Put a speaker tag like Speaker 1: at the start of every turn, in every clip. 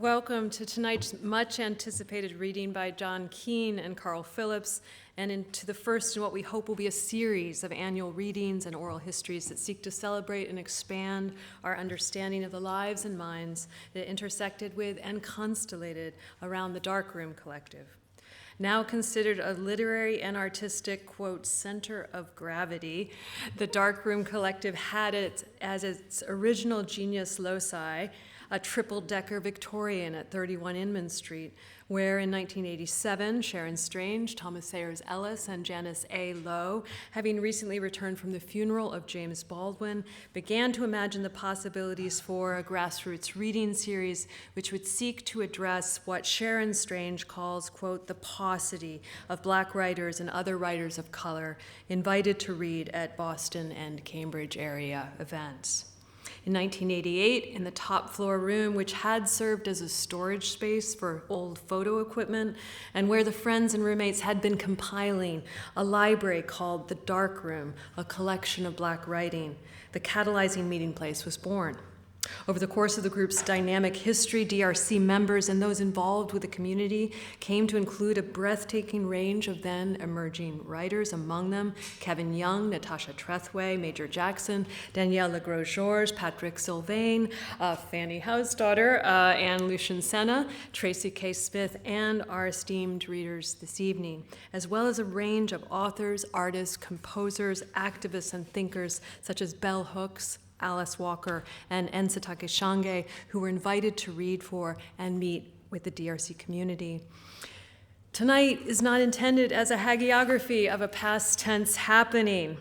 Speaker 1: Welcome to tonight's much-anticipated reading by John Keene and Carl Phillips, and into the first in what we hope will be a series of annual readings and oral histories that seek to celebrate and expand our understanding of the lives and minds that intersected with and constellated around the Darkroom Collective. Now considered a literary and artistic, quote, center of gravity, the Darkroom Collective had it as its original genius loci, a triple-decker Victorian at 31 Inman Street, where in 1987, Sharon Strange, Thomas Sayers Ellis, and Janice A. Lowe, having recently returned from the funeral of James Baldwin, began to imagine the possibilities for a grassroots reading series which would seek to address what Sharon Strange calls, quote, the paucity of Black writers and other writers of color invited to read at Boston and Cambridge area events. In 1988, in the top floor room, which had served as a storage space for old photo equipment, and where the friends and roommates had been compiling a library called The Dark Room, a collection of Black writing, the catalyzing meeting place was born. Over the course of the group's dynamic history, DRC members and those involved with the community came to include a breathtaking range of then emerging writers, among them Kevin Young, Natasha Trethway, Major Jackson, Danielle Legros-Georges, Patrick Sylvain, Fanny Hausdaughter, Anne Lucien Senna, Tracy K. Smith, and our esteemed readers this evening, as well as a range of authors, artists, composers, activists, and thinkers such as Bell Hooks, Alice Walker, and Nsatake Shange, who were invited to read for and meet with the DRC community. Tonight is not intended as a hagiography of a past tense happening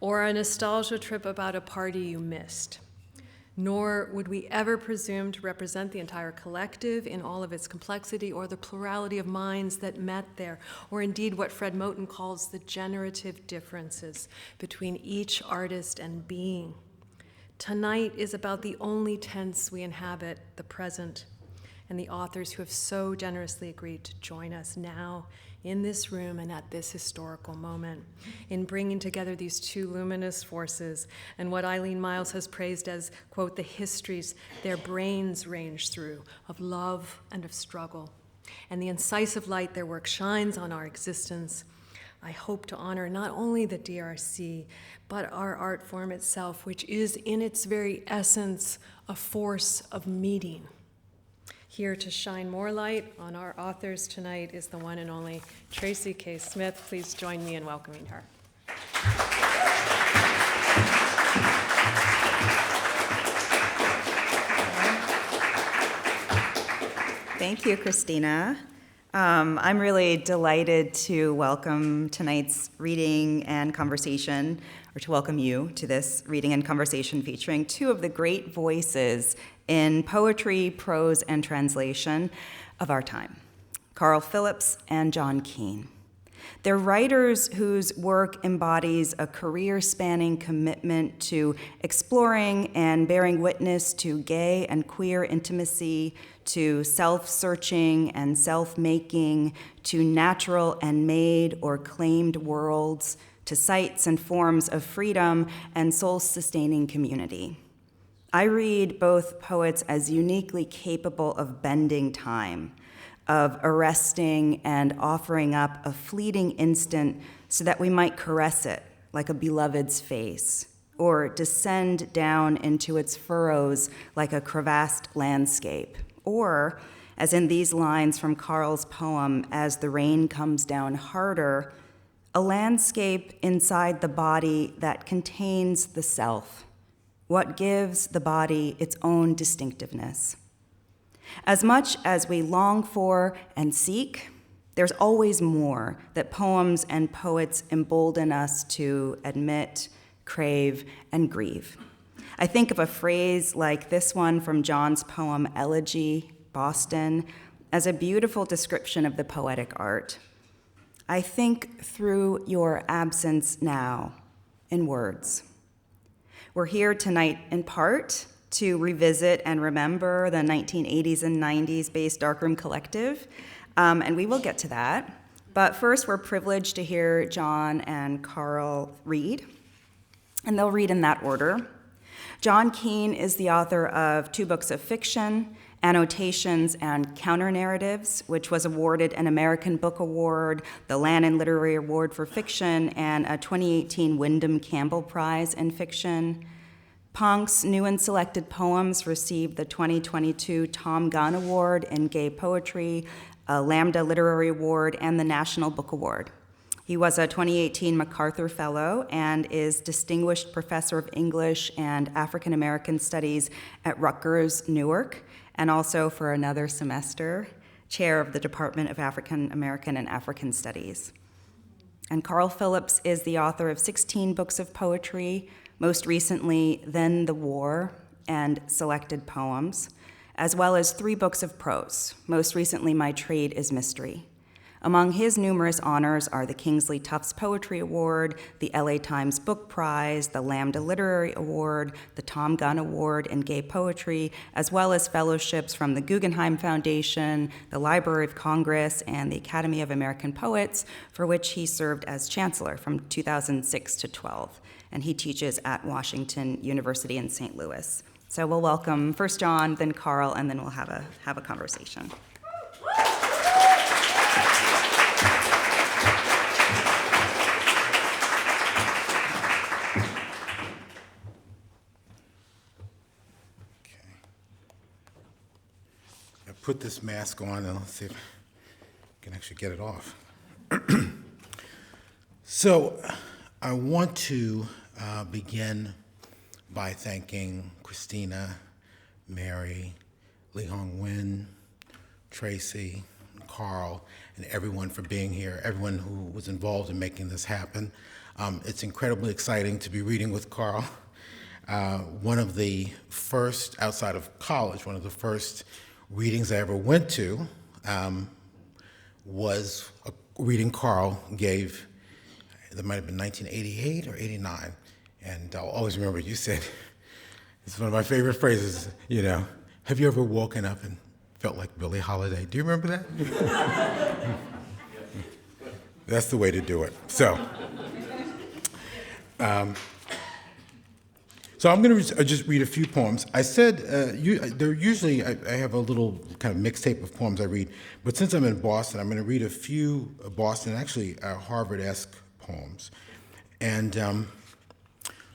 Speaker 1: or a nostalgia trip about a party you missed, nor would we ever presume to represent the entire collective in all of its complexity or the plurality of minds that met there, or indeed what Fred Moten calls the generative differences between each artist and being. Tonight is about the only tense we inhabit, the present, and the authors who have so generously agreed to join us now in this room and at this historical moment in bringing together these two luminous forces and what Eileen Miles has praised as, quote, the histories their brains range through of love and of struggle, and the incisive light their work shines on our existence. I hope to honor not only the DRC, but our art form itself, which is in its very essence a force of meeting. Here to shine more light on our authors tonight is the one and only Tracy K. Smith. Please join me in welcoming her.
Speaker 2: Thank you, Christina. I'm really delighted to welcome tonight's reading and conversation, or to welcome you to this reading and conversation featuring two of the great voices in poetry, prose, and translation of our time, Carl Phillips and John Keene. They're writers whose work embodies a career-spanning commitment to exploring and bearing witness to gay and queer intimacy, to self-searching and self-making, to natural and made or claimed worlds, to sites and forms of freedom and soul-sustaining community. I read both poets as uniquely capable of bending time, of arresting and offering up a fleeting instant so that we might caress it like a beloved's face, or descend down into its furrows like a crevassed landscape, or, as in these lines from Carl's poem, As the Rain Comes Down Harder, a landscape inside the body that contains the self, what gives the body its own distinctiveness. As much as we long for and seek, there's always more that poems and poets embolden us to admit, crave, and grieve. I think of a phrase like this one from John's poem, Elegy, Boston, as a beautiful description of the poetic art. I think through your absence now in words. We're here tonight in part to revisit and remember the 1980s and 90s based Darkroom Collective, and we will get to that. But first, we're privileged to hear John and Carl read, and they'll read in that order. John Keene is the author of 2 books of fiction Annotations and Counter-Narratives, which was awarded an American Book Award, the Lannan Literary Award for Fiction, and a 2018 Wyndham Campbell Prize in Fiction. Ponk's new and selected poems received the 2022 Tom Gunn Award in Gay Poetry, a Lambda Literary Award, and the National Book Award. He was a 2018 MacArthur Fellow and is Distinguished Professor of English and African American Studies at Rutgers, Newark, and also for another semester, Chair of the Department of African American and African Studies. And Carl Phillips is the author of 16 books of poetry, most recently, Then the War, and Selected Poems, as well as 3 books of prose, most recently, My Trade is Mystery. Among his numerous honors are the Kingsley Tufts Poetry Award, the LA Times Book Prize, the Lambda Literary Award, the Tom Gunn Award in Gay Poetry, as well as fellowships from the Guggenheim Foundation, the Library of Congress, and the Academy of American Poets, for which he served as chancellor from 2006 to 12. And he teaches at Washington University in St. Louis. So we'll welcome first John, then Carl, and then we'll have a conversation.
Speaker 3: Put this mask on and let's see if I can actually get it off. So I want to begin by thanking Christina, Mary, Lee Hong Win, Tracy, Carl, and everyone for being here, everyone who was involved in making this happen. It's incredibly exciting to be reading with Carl. One of the first, outside of college, one of the first readings I ever went to was a reading Carl gave. That might have been 1988 or 89. And I'll always remember you said, it's one of my favorite phrases, have you ever woken up and felt like Billie Holiday? Do you remember that? That's the way to do it. So I'm going to just read a few poems. I said, I have a little kind of mixtape of poems I read, but since I'm in Boston, I'm going to read a few Boston, actually Harvard-esque poems. And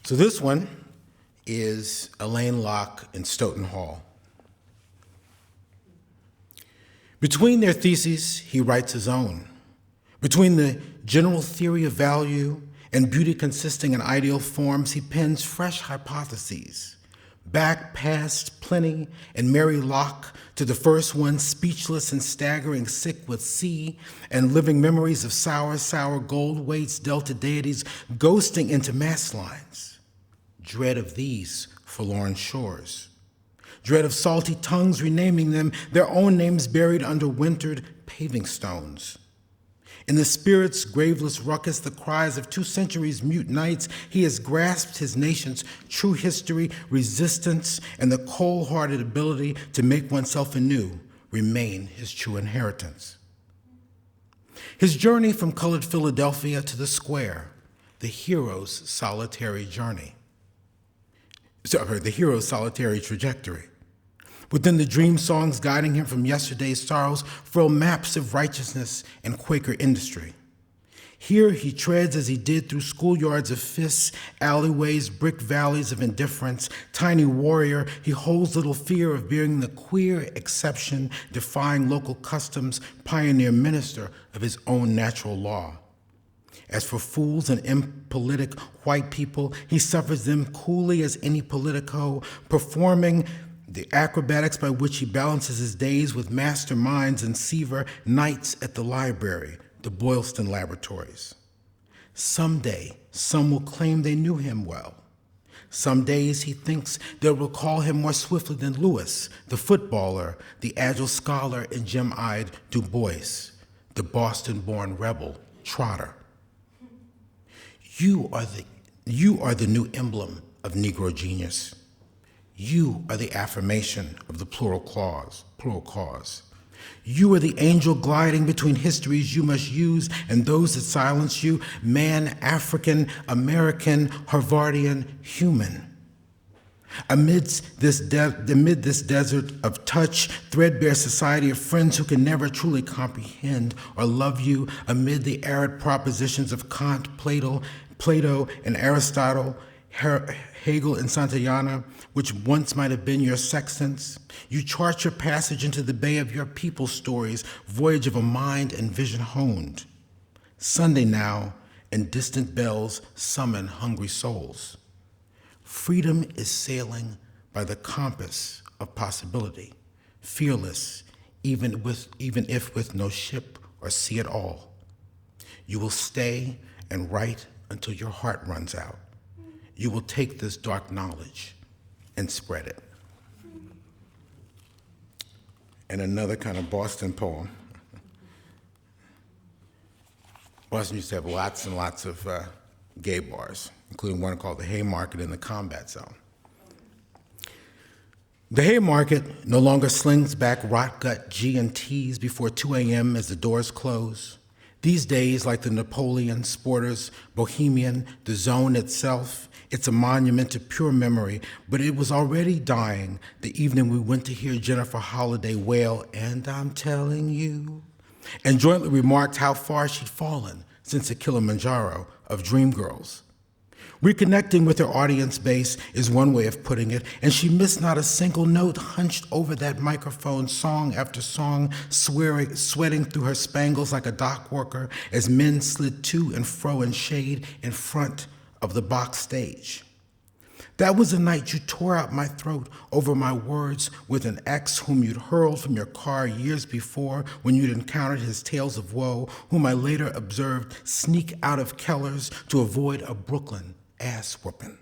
Speaker 3: so this one is Elaine Locke in Stoughton Hall. Between their theses, he writes his own. Between the general theory of value and beauty consisting in ideal forms, he pens fresh hypotheses, back past Pliny and Mary Locke to the first one, speechless and staggering, sick with sea and living memories of sour gold weights, delta deities, ghosting into mast lines. Dread of these forlorn shores. Dread of salty tongues renaming them, their own names buried under wintered paving stones. In the spirit's graveless ruckus, the cries of 2 centuries mute nights, he has grasped his nation's true history, resistance, and the cold-hearted ability to make oneself anew remain his true inheritance. His journey from colored Philadelphia to the square, the hero's solitary journey. The hero's solitary trajectory. Within the dream songs guiding him from yesterday's sorrows, furl maps of righteousness and Quaker industry. Here he treads as he did through schoolyards of fists, alleyways, brick valleys of indifference. Tiny warrior, he holds little fear of being the queer exception, defying local customs, pioneer minister of his own natural law. As for fools and impolitic white people, he suffers them coolly as any politico, performing the acrobatics by which he balances his days with masterminds and Seaver nights at the library, the Boylston Laboratories. Someday, some will claim they knew him well. Some days he thinks they'll recall him more swiftly than Lewis, the footballer, the agile scholar, and gem-eyed Du Bois, the Boston-born rebel, Trotter. You are the new emblem of Negro genius. You are the affirmation of the plural cause. You are the angel gliding between histories you must use and those that silence you, man, African, American, Harvardian, human. Amidst amid this desert of touch, threadbare society of friends who can never truly comprehend or love you, amid the arid propositions of Kant, Plato, and Aristotle, Hegel and Santayana, which once might have been your sextants, you chart your passage into the bay of your people's stories, voyage of a mind and vision honed. Sunday now, and distant bells summon hungry souls. Freedom is sailing by the compass of possibility, fearless, even if with no ship or sea at all. You will stay and write until your heart runs out. You will take this dark knowledge and spread it. And another kind of Boston poem. Boston used to have lots and lots of gay bars, including one called the Haymarket in the Combat Zone. The Haymarket no longer slings back rot-gut G&Ts before 2 a.m. as the doors close. These days, like the Napoleon, Sporters, Bohemian, the Zone itself, it's a monument to pure memory, but it was already dying the evening we went to hear Jennifer Holliday wail, "And I'm telling you," and jointly remarked how far she'd fallen since the Kilimanjaro of Dreamgirls. Reconnecting with her audience base is one way of putting it, and she missed not a single note, hunched over that microphone, song after song, sweating through her spangles like a dock worker as men slid to and fro in shade in front of the box stage. That was the night you tore out my throat over my words with an ex whom you'd hurled from your car years before when you'd encountered his tales of woe, whom I later observed sneak out of Keller's to avoid a Brooklyn ass whooping.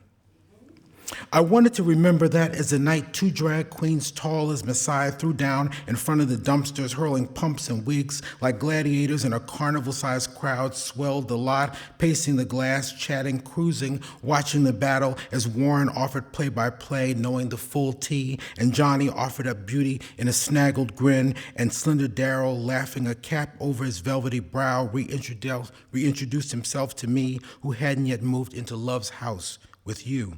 Speaker 3: I wanted to remember that as the night 2 drag queens tall as Messiah threw down in front of the dumpsters, hurling pumps and wigs like gladiators, and a carnival-sized crowd swelled the lot, pacing the glass, chatting, cruising, watching the battle as Warren offered play-by-play, knowing the full tea, and Johnny offered up beauty in a snaggled grin, and slender Darrell, laughing a cap over his velvety brow, reintroduced himself to me, who hadn't yet moved into Love's house with you.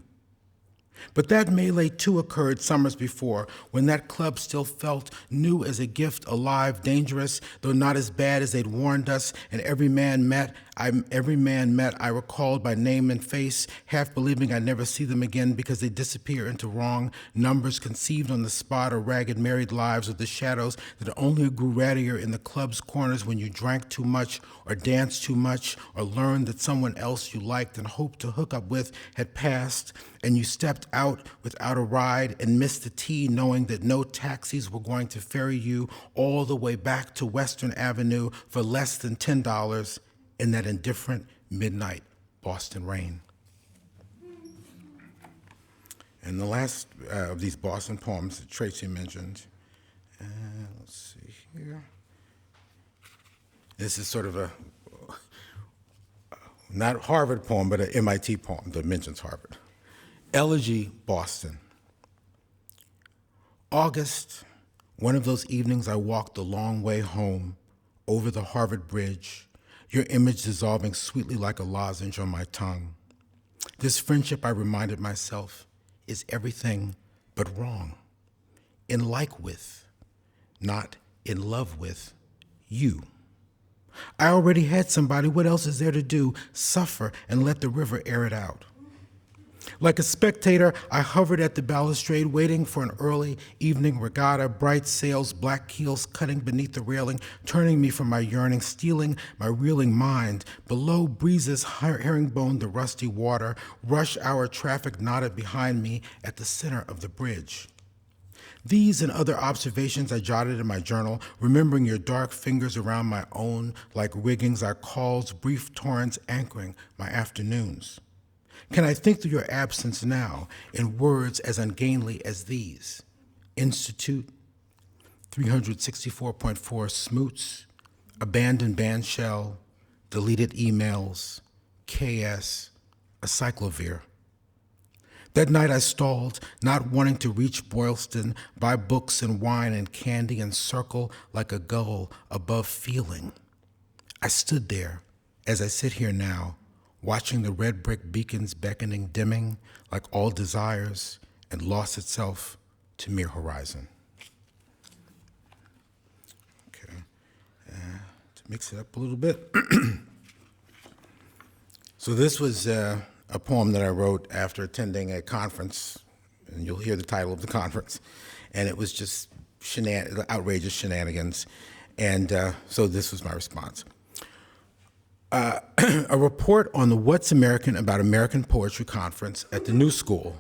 Speaker 3: But that melee too occurred summers before, when that club still felt new as a gift, alive, dangerous, though not as bad as they'd warned us, and every man met I recalled by name and face, half believing I'd never see them again because they disappear into wrong numbers conceived on the spot, or ragged married lives of the shadows that only grew rattier in the club's corners when you drank too much or danced too much or learned that someone else you liked and hoped to hook up with had passed, and you stepped out without a ride and missed the tea, knowing that no taxis were going to ferry you all the way back to Western Avenue for less than $10 in that indifferent midnight Boston rain. And the last of these Boston poems that Tracy mentioned, let's see here. This is sort of a, not Harvard poem, but an MIT poem that mentions Harvard. Elegy, Boston. August, one of those evenings I walked the long way home over the Harvard Bridge, your image dissolving sweetly like a lozenge on my tongue. This friendship, I reminded myself, is everything but wrong. In like with, not in love with, you. I already had somebody. What else is there to do? Suffer and let the river air it out. Like a spectator, I hovered at the balustrade, waiting for an early evening regatta, bright sails, black keels cutting beneath the railing, turning me from my yearning, stealing my reeling mind. Below, breezes herringboned the rusty water, rush hour traffic nodded behind me at the center of the bridge. These and other observations I jotted in my journal, remembering your dark fingers around my own, like riggings, our calls, brief torrents anchoring my afternoons. Can I think through your absence now in words as ungainly as these? Institute, 364.4 smoots, abandoned band shell, deleted emails, KS, a cyclovir. That night I stalled, not wanting to reach Boylston, buy books and wine and candy and circle like a gull above feeling. I stood there, as I sit here now, watching the red brick beacons beckoning, dimming, like all desires, and lost itself to mere horizon. Okay, to mix it up a little bit. So this was a poem that I wrote after attending a conference, and you'll hear the title of the conference, and it was just outrageous shenanigans, and so this was my response. A report on the What's American About American Poetry Conference at the New School.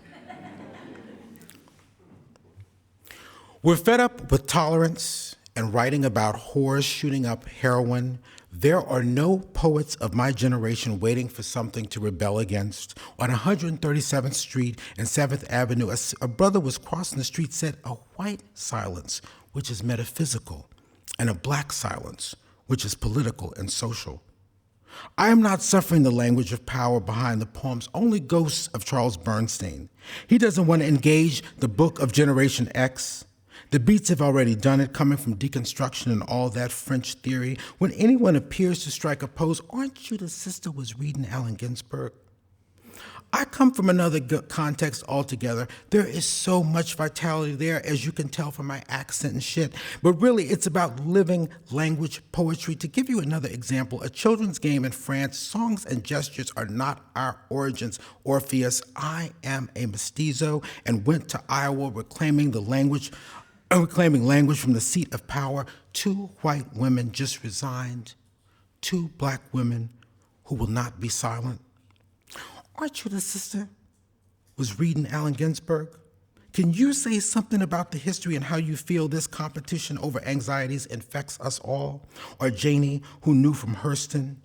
Speaker 3: We're fed up with tolerance and writing about whores shooting up heroin. There are no poets of my generation waiting for something to rebel against. On 137th Street and 7th Avenue, a brother was crossing the street, said, a white silence, which is metaphysical, and a black silence, which is political and social. I am not suffering the language of power behind the poems, only ghosts of Charles Bernstein. He doesn't want to engage the book of Generation X. The beats have already done it, coming from deconstruction and all that French theory. When anyone appears to strike a pose, aren't you the sister was reading Allen Ginsberg? I come from another context altogether. There is so much vitality there, as you can tell from my accent and shit. But really, it's about living language poetry. To give you another example, a children's game in France, songs and gestures are not our origins. Orpheus, I am a mestizo and went to Iowa reclaiming language from the seat of power. 2 white women just resigned. 2 black women who will not be silent. Aren't you the sister was reading Allen Ginsberg? Can you say something about the history and how you feel this competition over anxieties infects us all? Or Janie, who knew from Hurston?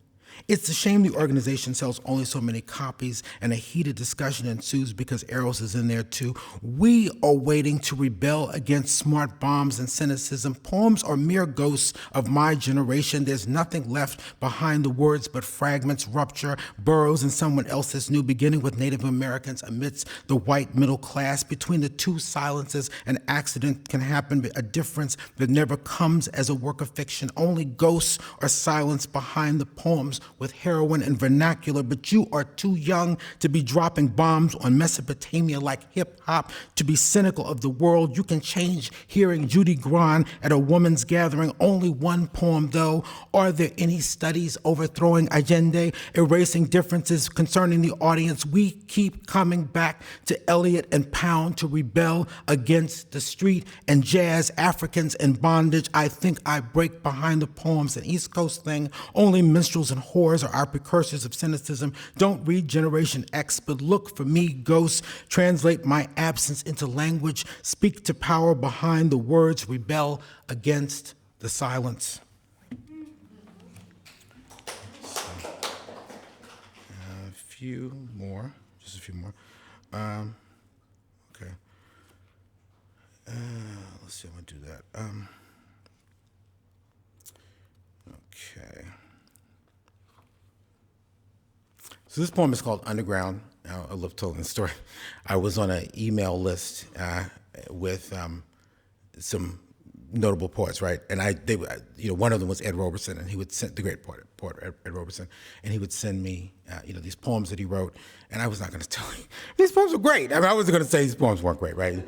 Speaker 3: It's a shame the organization sells only so many copies, and a heated discussion ensues because Eros is in there too. We are waiting to rebel against smart bombs and cynicism. Poems are mere ghosts of my generation. There's nothing left behind the words but fragments, rupture, burrows in someone else's new, beginning with Native Americans amidst the white middle class. Between the 2 silences, an accident can happen, a difference that never comes as a work of fiction. Only ghosts are silence behind the poems with heroin and vernacular, but you are too young to be dropping bombs on Mesopotamia like hip hop, to be cynical of the world. You can change hearing Judy Grahn at a woman's gathering. Only one poem though. Are there any studies overthrowing Allende, erasing differences concerning the audience? We keep coming back to Eliot and Pound to rebel against the street and jazz, Africans in bondage. I think I break behind the poems, an East Coast thing. Only minstrels and whores are our precursors of cynicism. Don't read Generation X, but look for me, ghosts. Translate my absence into language. Speak to power behind the words. Rebel against the silence. A few more, just a few more. Okay. Let's see, I'm gonna do that. Okay. So this poem is called Underground. I love telling the story. I was on an email list with some notable poets, right? And one of them was Ed Roberson, and he would send, the great poet Ed Roberson, and he would send me, these poems that he wrote, and I was not going to tell you, these poems were great. I mean, I wasn't going to say these poems weren't great, right?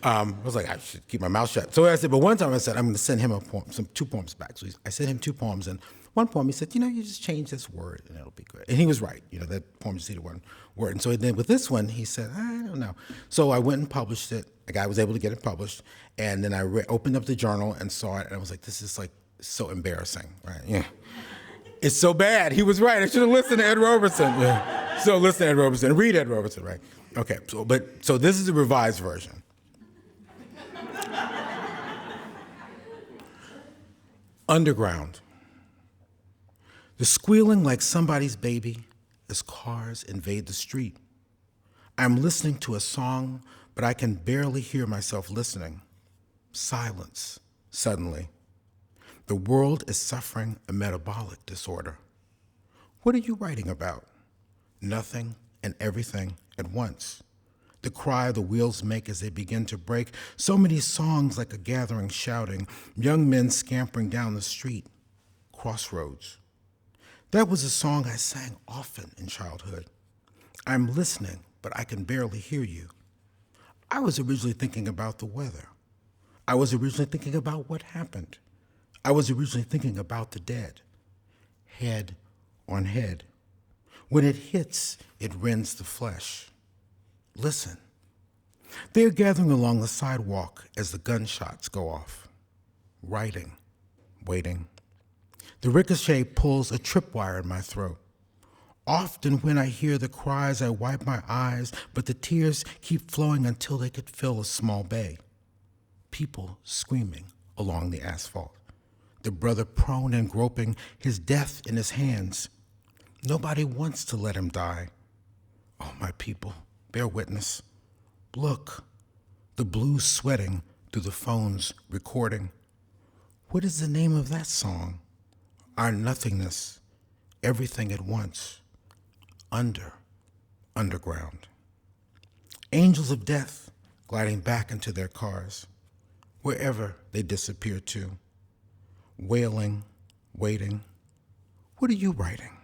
Speaker 3: I was like, I should keep my mouth shut. So I said, but one time I said, I'm going to send him a poem, 2 poems back. So I sent him 2 poems, and one poem he said, you just change this word and it'll be good. And he was right, that poem just needed 1 word. And so then with this one, he said, I don't know. So I went and published it. A guy was able to get it published. And then I opened up the journal and saw it, and I was like, this is like so embarrassing, right? Yeah. It's so bad. He was right. I should have listened to Ed Roberson. Yeah. So listen to Ed Roberson. Read Ed Roberson, right? Okay, so this is the revised version. Underground. The squealing like somebody's baby as cars invade the street. I'm listening to a song, but I can barely hear myself listening. Silence, suddenly. The world is suffering a metabolic disorder. What are you writing about? Nothing and everything at once. The cry the wheels make as they begin to break. So many songs like a gathering shouting, young men scampering down the street. Crossroads. That was a song I sang often in childhood. I'm listening, but I can barely hear you. I was originally thinking about the weather. I was originally thinking about what happened. I was originally thinking about the dead. Head on head. When it hits, it rends the flesh. Listen. They are gathering along the sidewalk as the gunshots go off. Writing, waiting. The ricochet pulls a tripwire in my throat. Often when I hear the cries, I wipe my eyes, but the tears keep flowing until they could fill a small bay. People screaming along the asphalt. The brother prone and groping, his death in his hands. Nobody wants to let him die. Oh, my people, bear witness. Look, the blues sweating through the phones recording. What is the name of that song? Our nothingness, everything at once. Underground. Angels of death gliding back into their cars, wherever they disappear to. Wailing, waiting. What are you writing?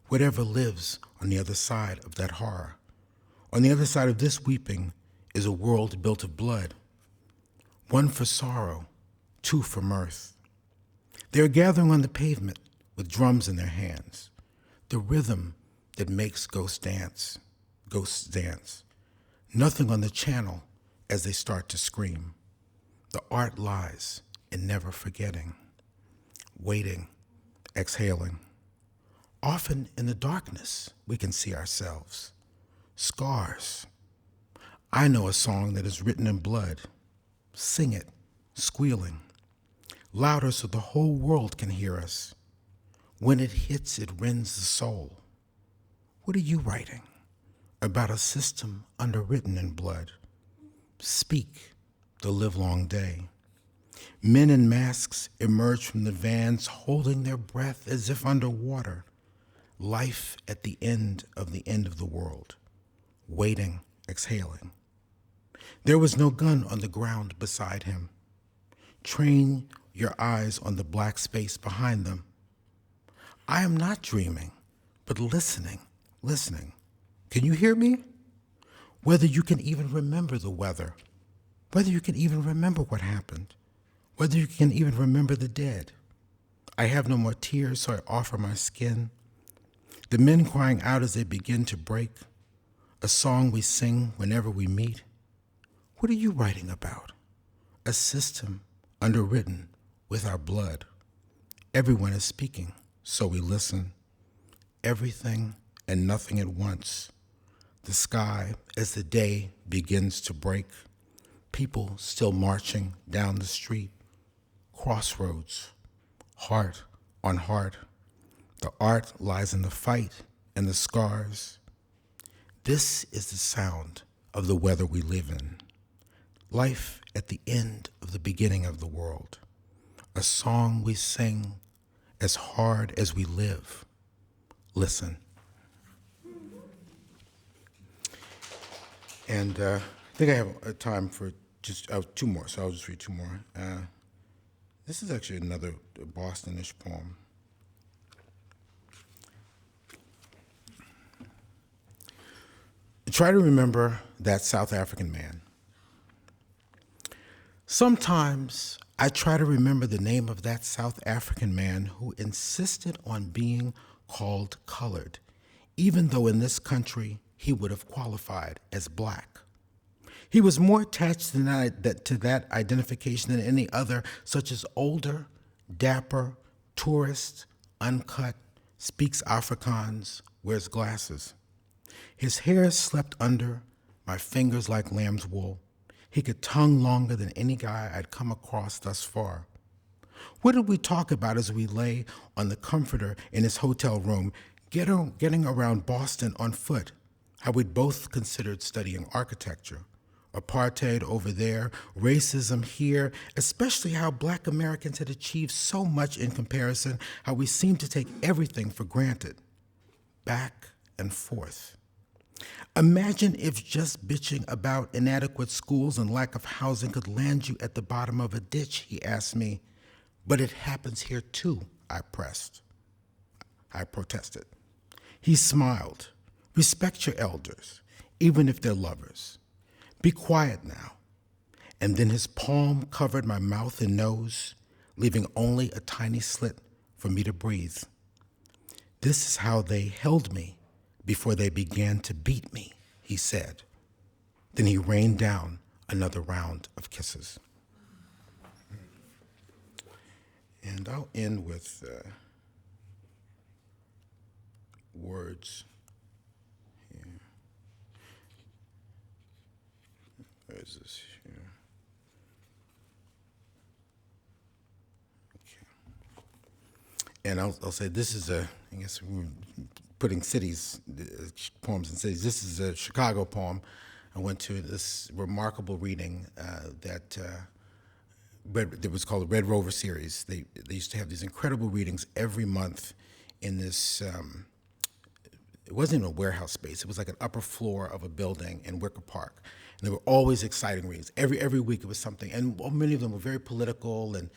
Speaker 3: Whatever lives on the other side of that horror. On the other side of this weeping is a world built of blood. One for sorrow, two for mirth. They are gathering on the pavement with drums in their hands. The rhythm that makes ghosts dance. Nothing on the channel as they start to scream. The art lies in never forgetting. Waiting, exhaling. Often in the darkness, we can see ourselves. Scars. I know a song that is written in blood. Sing it, squealing. Louder so the whole world can hear us. When it hits, it rends the soul. What are you writing? About a system underwritten in blood. Speak the livelong day. Men in masks emerge from the vans holding their breath as if underwater. Life at the end of the world. Waiting, exhaling. There was no gun on the ground beside him. Train your eyes on the black space behind them. I am not dreaming, but listening. Can you hear me? Whether you can even remember the weather, whether you can even remember what happened, whether you can even remember the dead. I have no more tears, so I offer my skin. The men crying out as they begin to break, a song we sing whenever we meet. What are you writing about? A system underwritten with our blood. Everyone is speaking, so we listen. Everything and nothing at once. The sky as the day begins to break. People still marching down the street. Crossroads, heart on heart. The art lies in the fight and the scars. This is the sound of the weather we live in. Life at the end of the beginning of the world. A song we sing as hard as we live. Listen. And I think I have time for just two more, so I'll just read two more. This is actually another Boston-ish poem. Try to remember that South African man. Sometimes I try to remember the name of that South African man who insisted on being called colored, even though in this country he would have qualified as black. He was more attached to that identification than any other, such as older, dapper, tourist, uncut, speaks Afrikaans, wears glasses. His hair slept under my fingers like lamb's wool. He could tongue longer than any guy I'd come across thus far. What did we talk about as we lay on the comforter in his hotel room, getting around Boston on foot? How we'd both considered studying architecture. Apartheid over there, racism here, especially how Black Americans had achieved so much in comparison, how we seemed to take everything for granted. Back and forth. Imagine if just bitching about inadequate schools and lack of housing could land you at the bottom of a ditch, he asked me. But it happens here too, I protested. He smiled. Respect your elders, even if they're lovers. Be quiet now. And then his palm covered my mouth and nose, leaving only a tiny slit for me to breathe. This is how they held me before they began to beat me, he said. Then he rained down another round of kisses. And I'll end with words here. Where is this here? And I'll say this is I guess we're putting cities, poems in cities. This is a Chicago poem. I went to this remarkable reading that was called the Red Rover series. They used to have these incredible readings every month in this, it wasn't even a warehouse space. It was like an upper floor of a building in Wicker Park. And there were always exciting readings. Every week it was something. And many of them were very political. And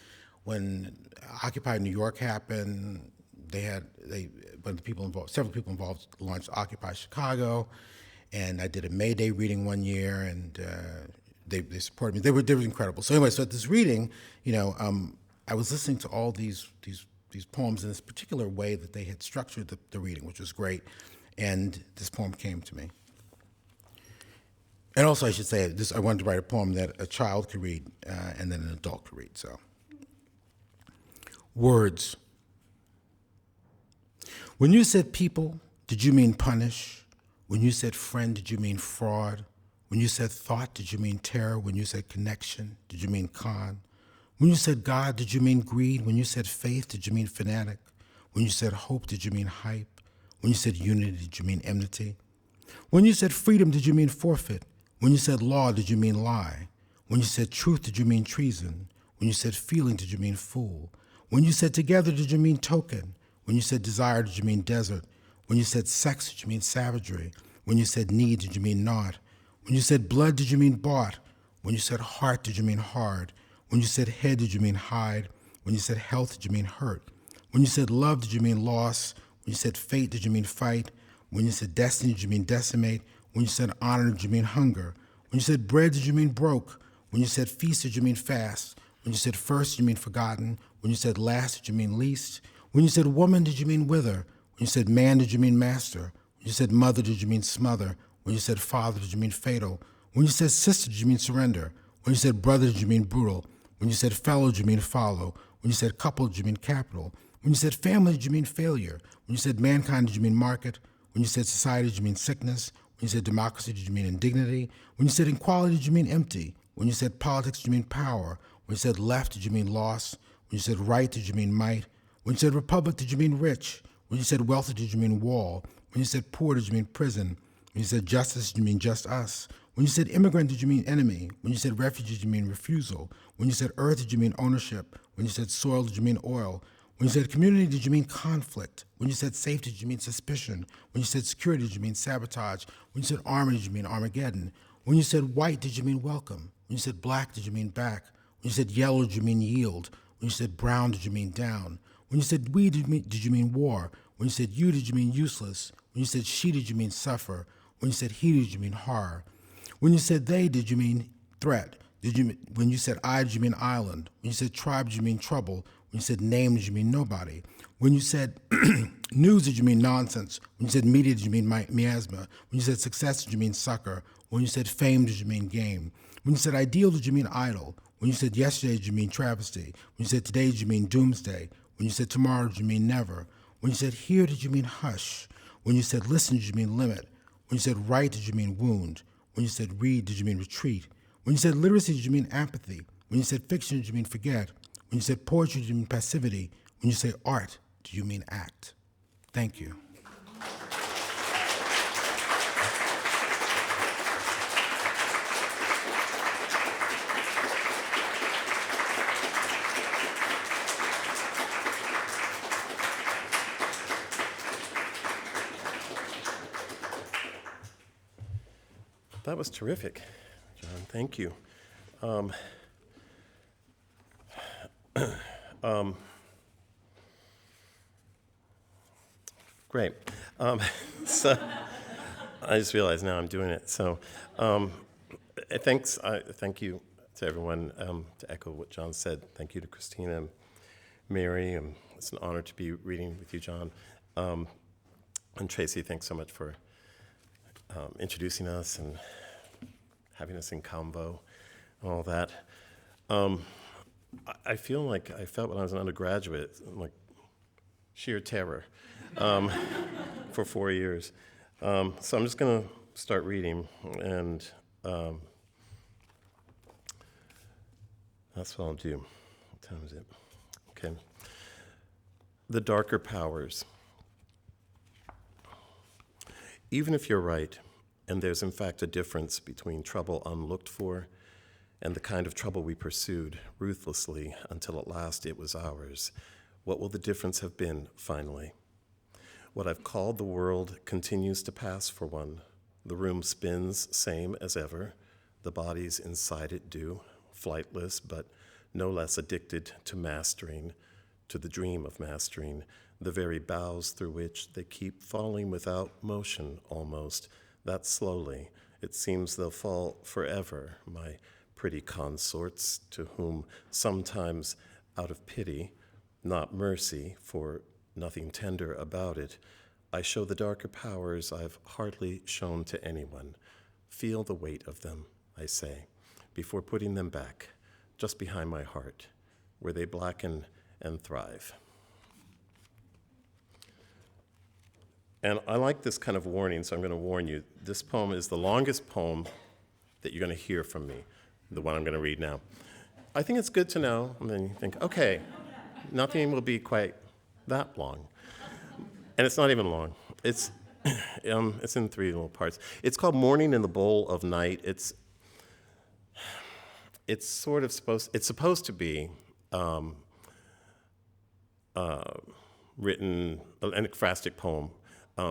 Speaker 3: when Occupy New York happened, several people involved launched Occupy Chicago. And I did a May Day reading one year, and they supported me. They were incredible. So anyway, so at this reading, I was listening to all these poems in this particular way that they had structured the reading, which was great. And this poem came to me. And also, I should say, I wanted to write a poem that a child could read and then an adult could read. So, words. When you said people, did you mean punish? When you said friend, did you mean fraud? When you said thought, did you mean terror? When you said connection, did you mean con? When you said God, did you mean greed? When you said faith, did you mean fanatic? When you said hope, did you mean hype? When you said unity, did you mean enmity? When you said freedom, did you mean forfeit? When you said law, did you mean lie? When you said truth, did you mean treason? When you said feeling, did you mean fool? When you said together, did you mean token? When you said desire, did you mean desert? When you said sex, did you mean savagery? When you said need, did you mean not? When you said blood, did you mean bought? When you said heart, did you mean hard? When you said head, did you mean hide? When you said health, did you mean hurt? When you said love, did you mean loss? When you said fate, did you mean fight? When you said destiny, did you mean decimate? When you said honor, did you mean hunger? When you said bread, did you mean broke? When you said feast, did you mean fast? When you said first, did you mean forgotten? When you said last, did you mean least? When you said woman, did you mean wither? When you said man, did you mean master? When you said mother, did you mean smother? When you said father, did you mean fatal? When you said sister, did you mean surrender? When you said brother, did you mean brutal? When you said fellow, did you mean follow? When you said couple, did you mean capital? When you said family, did you mean failure? When you said mankind, did you mean market? When you said society, did you mean sickness? When you said democracy, did you mean indignity? When you said equality, did you mean empty? When you said politics, did you mean power? When you said left, did you mean loss? When you said right, did you mean might? When you said republic, did you mean rich? When you said wealthy, did you mean wall? When you said poor, did you mean prison? When you said justice, did you mean just us? When you said immigrant, did you mean enemy? When you said refugee, did you mean refusal? When you said earth, did you mean ownership? When you said soil, did you mean oil? When you said community, did you mean conflict? When you said safety, did you mean suspicion? When you said security, did you mean sabotage? When you said army, did you mean Armageddon? When you said white, did you mean welcome? When you said black, did you mean back? When you said yellow, did you mean yield? When you said brown, did you mean down? When you said we, did you mean war? When you said you, did you mean useless? When you said she, did you mean suffer? When you said he, did you mean horror? When you said they, did you mean threat? When you said I, did you mean island? When you said tribe, did you mean trouble? When you said name, did you mean nobody? When you said news, did you mean nonsense? When you said media, did you mean miasma? When you said success, did you mean sucker? When you said fame, did you mean game? When you said ideal, did you mean idol? When you said yesterday, did you mean travesty? When you said today, did you mean doomsday? When you said tomorrow, did you mean never? When you said here, did you mean hush? When you said listen, did you mean limit? When you said right, did you mean wound? When you said read, did you mean retreat? When you said literacy, did you mean apathy? When you said fiction, did you mean forget? When you said poetry, did you mean passivity? When you say art, do you mean act? Thank you.
Speaker 4: That was terrific, John. Thank you. Great. So I just realized now I'm doing it. So Thank you to everyone. To echo what John said, thank you to Christina and Mary. It's an honor to be reading with you, John. And Tracy, thanks so much for introducing us and having us in convo and all that. I feel like I felt when I was an undergraduate, like sheer terror for 4 years. So I'm just going to start reading, and that's what I'll do. What time is it? Okay. The darker powers. Even if you're right, and there's in fact a difference between trouble unlooked for and the kind of trouble we pursued ruthlessly until at last it was ours, what will the difference have been finally? What I've called the world continues to pass for one. The room spins same as ever. The bodies inside it do, flightless, but no less addicted to mastering, to the dream of mastering, the very boughs through which they keep falling without motion almost, that slowly. It seems they'll fall forever, my pretty consorts, to whom sometimes out of pity, not mercy, for nothing tender about it, I show the darker powers I've hardly shown to anyone. Feel the weight of them, I say, before putting them back, just behind my heart, where they blacken and thrive. And I like this kind of warning, so I'm going to warn you. This poem is the longest poem that you're going to hear from me, the one I'm going to read now. I think it's good to know, and then you think, okay, nothing will be quite that long. And it's not even long. It's in 3 little parts. It's called Morning in the Bowl of Night. It's supposed to be written, an ekphrastic poem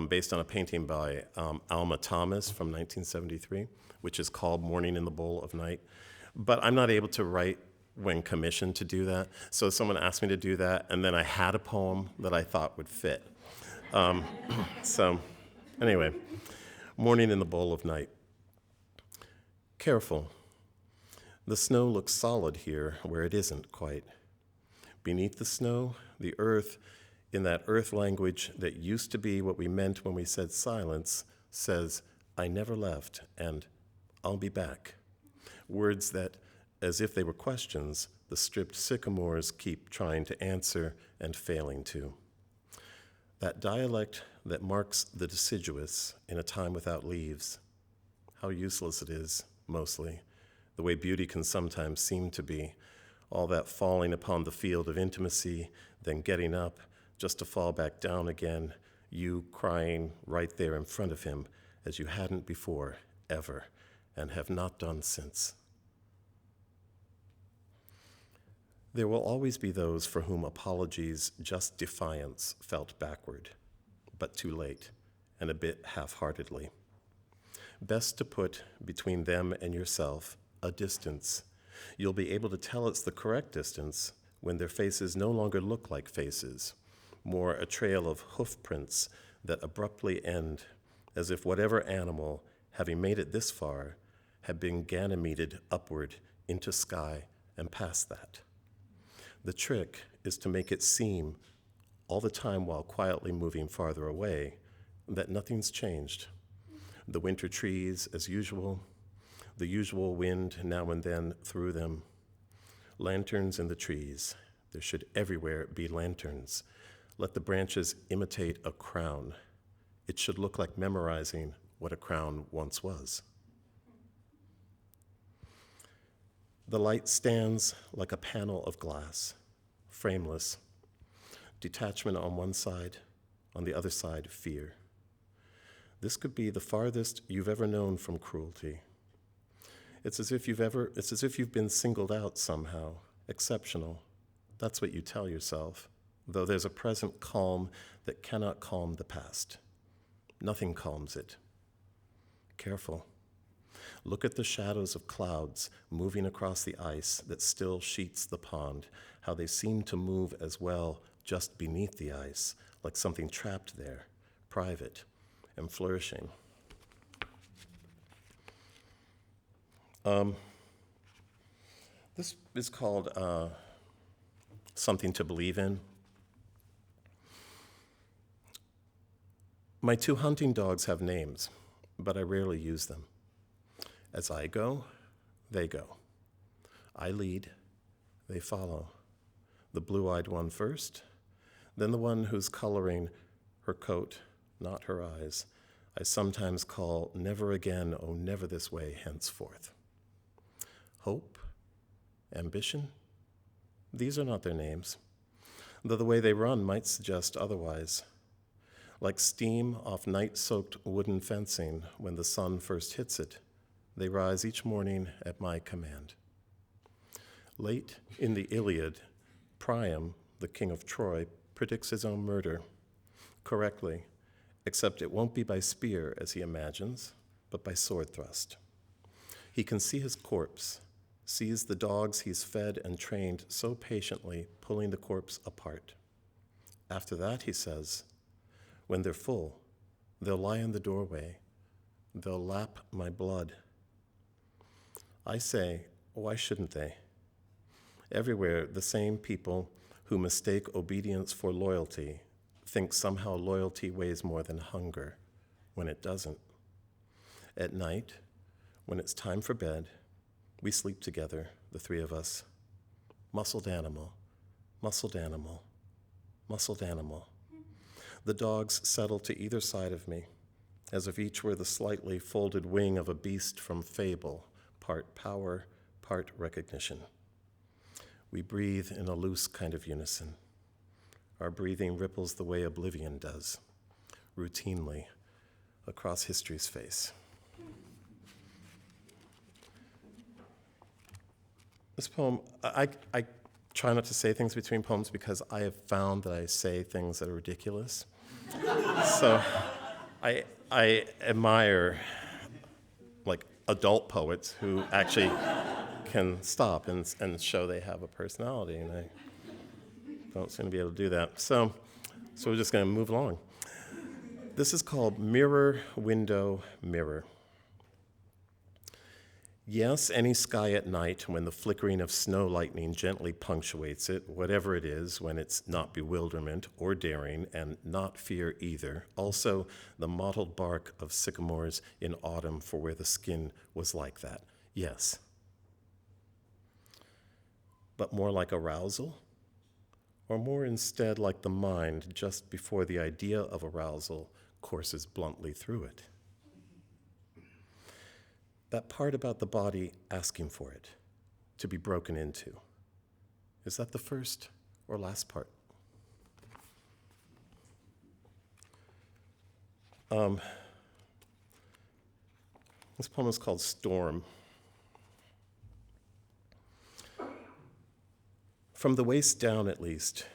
Speaker 4: based on a painting by Alma Thomas from 1973, which is called Morning in the Bowl of Night. But I'm not able to write when commissioned to do that. So someone asked me to do that, and then I had a poem that I thought would fit. So anyway, Morning in the Bowl of Night. Careful. The snow looks solid here where it isn't quite. Beneath the snow, the earth, in that earth language that used to be what we meant when we said silence, says, I never left, and I'll be back. Words that, as if they were questions, the stripped sycamores keep trying to answer and failing to. That dialect that marks the deciduous in a time without leaves. How useless it is, mostly, the way beauty can sometimes seem to be, all that falling upon the field of intimacy, then getting up just to fall back down again, you crying right there in front of him as you hadn't before, ever, and have not done since. There will always be those for whom apologies, just defiance, felt backward, but too late, and a bit half-heartedly. Best to put between them and yourself a distance. You'll be able to tell it's the correct distance when their faces no longer look like faces, more a trail of hoof prints that abruptly end, as if whatever animal, having made it this far, had been ganymeted upward into sky and past that. The trick is to make it seem, all the time while quietly moving farther away, that nothing's changed. The winter trees, as usual, the usual wind now and then through them. Lanterns in the trees. There should everywhere be lanterns. Let the branches imitate a crown. It should look like memorizing what a crown once was. The light stands like a panel of glass, frameless. Detachment on one side, on the other side, fear. This could be the farthest you've ever known from cruelty. It's as if you've been singled out somehow, exceptional. That's what you tell yourself, though there's a present calm that cannot calm the past. Nothing calms it. Careful. Look at the shadows of clouds moving across the ice that still sheets the pond, how they seem to move as well just beneath the ice, like something trapped there, private and flourishing. This is called Something to Believe in. My 2 hunting dogs have names, but I rarely use them. As I go, they go. I lead, they follow. The blue-eyed one first, then the one who's coloring her coat, not her eyes, I sometimes call never again, oh never this way henceforth. Hope, ambition, these are not their names, though the way they run might suggest otherwise. Like steam off night-soaked wooden fencing when the sun first hits it, they rise each morning at my command. Late in the Iliad, Priam, the king of Troy, predicts his own murder correctly, except it won't be by spear, as he imagines, but by sword thrust. He can see his corpse, sees the dogs he's fed and trained so patiently pulling the corpse apart. After that, he says, when they're full, they'll lie in the doorway, they'll lap my blood. I say, why shouldn't they? Everywhere, the same people who mistake obedience for loyalty think somehow loyalty weighs more than hunger, when it doesn't. At night, when it's time for bed, we sleep together, the 3 of us. Muscled animal, muscled animal, muscled animal. The dogs settle to either side of me, as if each were the slightly folded wing of a beast from fable, part power, part recognition. We breathe in a loose kind of unison. Our breathing ripples the way oblivion does, routinely, across history's face. This poem, I try not to say things between poems because I have found that I say things that are ridiculous. So I admire, like, adult poets who actually can stop and show they have a personality, and I don't seem to be able to do that. So we're just going to move along. This is called Mirror, Window, Mirror. Yes, any sky at night when the flickering of snow lightning gently punctuates it, whatever it is, when it's not bewilderment or daring and not fear either. Also, the mottled bark of sycamores in autumn for where the skin was like that. Yes. But more like arousal? Or more instead like the mind just before the idea of arousal courses bluntly through it? That part about the body asking for it, to be broken into. Is that the first or last part? This poem is called Storm. From the waist down, at least,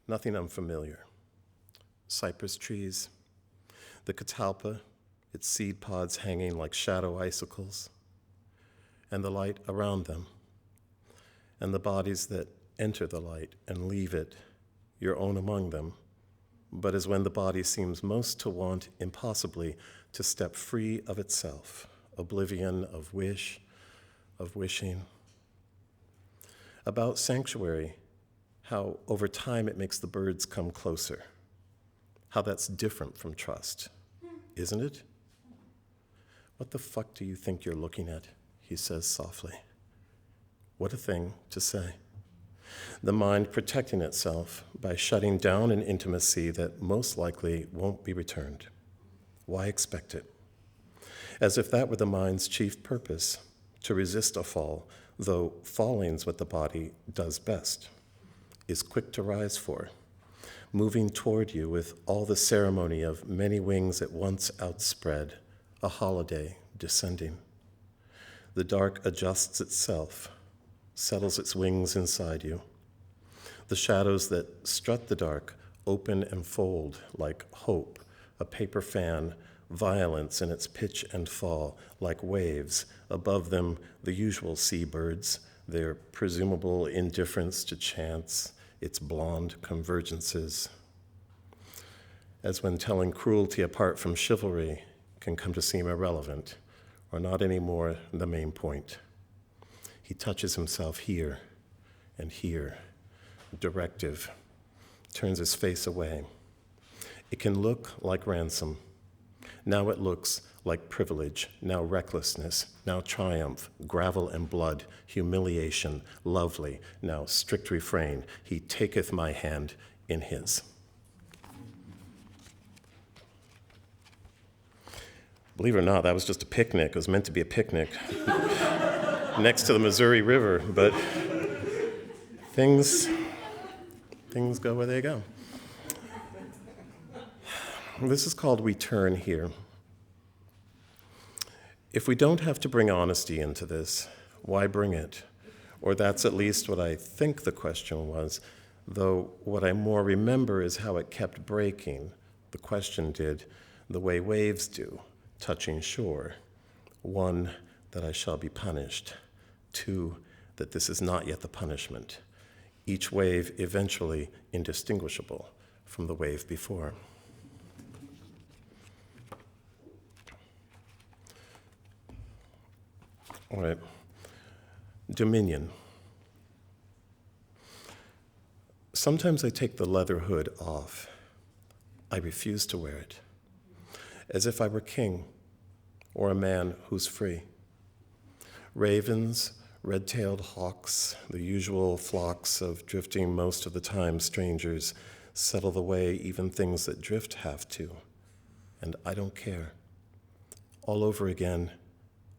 Speaker 4: nothing unfamiliar. Cypress trees, the catalpa, its seed pods hanging like shadow icicles, and the light around them, and the bodies that enter the light and leave it, your own among them, but as when the body seems most to want impossibly to step free of itself, oblivion of wish, of wishing. About sanctuary, how over time it makes the birds come closer, how that's different from trust, isn't it? What the fuck do you think you're looking at? He says softly. What a thing to say. The mind protecting itself by shutting down an intimacy that most likely won't be returned. Why expect it? As if that were the mind's chief purpose, to resist a fall, though falling's what the body does best, is quick to rise for, moving toward you with all the ceremony of many wings at once outspread, a holiday descending. The dark adjusts itself, settles its wings inside you. The shadows that strut the dark open and fold like hope, a paper fan, violence in its pitch and fall, like waves, above them the usual seabirds, their presumable indifference to chance, its blonde convergences. As when telling cruelty apart from chivalry can come to seem irrelevant, or not anymore the main point. He touches himself here and here. Directive. Turns his face away. It can look like ransom. Now it looks like privilege, now recklessness, now triumph, gravel and blood, humiliation, lovely, now strict refrain. He taketh my hand in his. Believe it or not, that was just a picnic. It was meant to be a picnic next to the Missouri River, but things go where they go. This is called We Turn Here. If we don't have to bring honesty into this, why bring it? Or that's at least what I think the question was, though what I more remember is how it kept breaking. The question did, the way waves do, touching shore. 1, that I shall be punished. 2, that this is not yet the punishment. Each wave eventually indistinguishable from the wave before. All right, dominion. Sometimes I take the leather hood off. I refuse to wear it, as if I were king or a man who's free. Ravens, red-tailed hawks, the usual flocks of drifting most of the time strangers, settle the way even things that drift have to, and I don't care. All over again,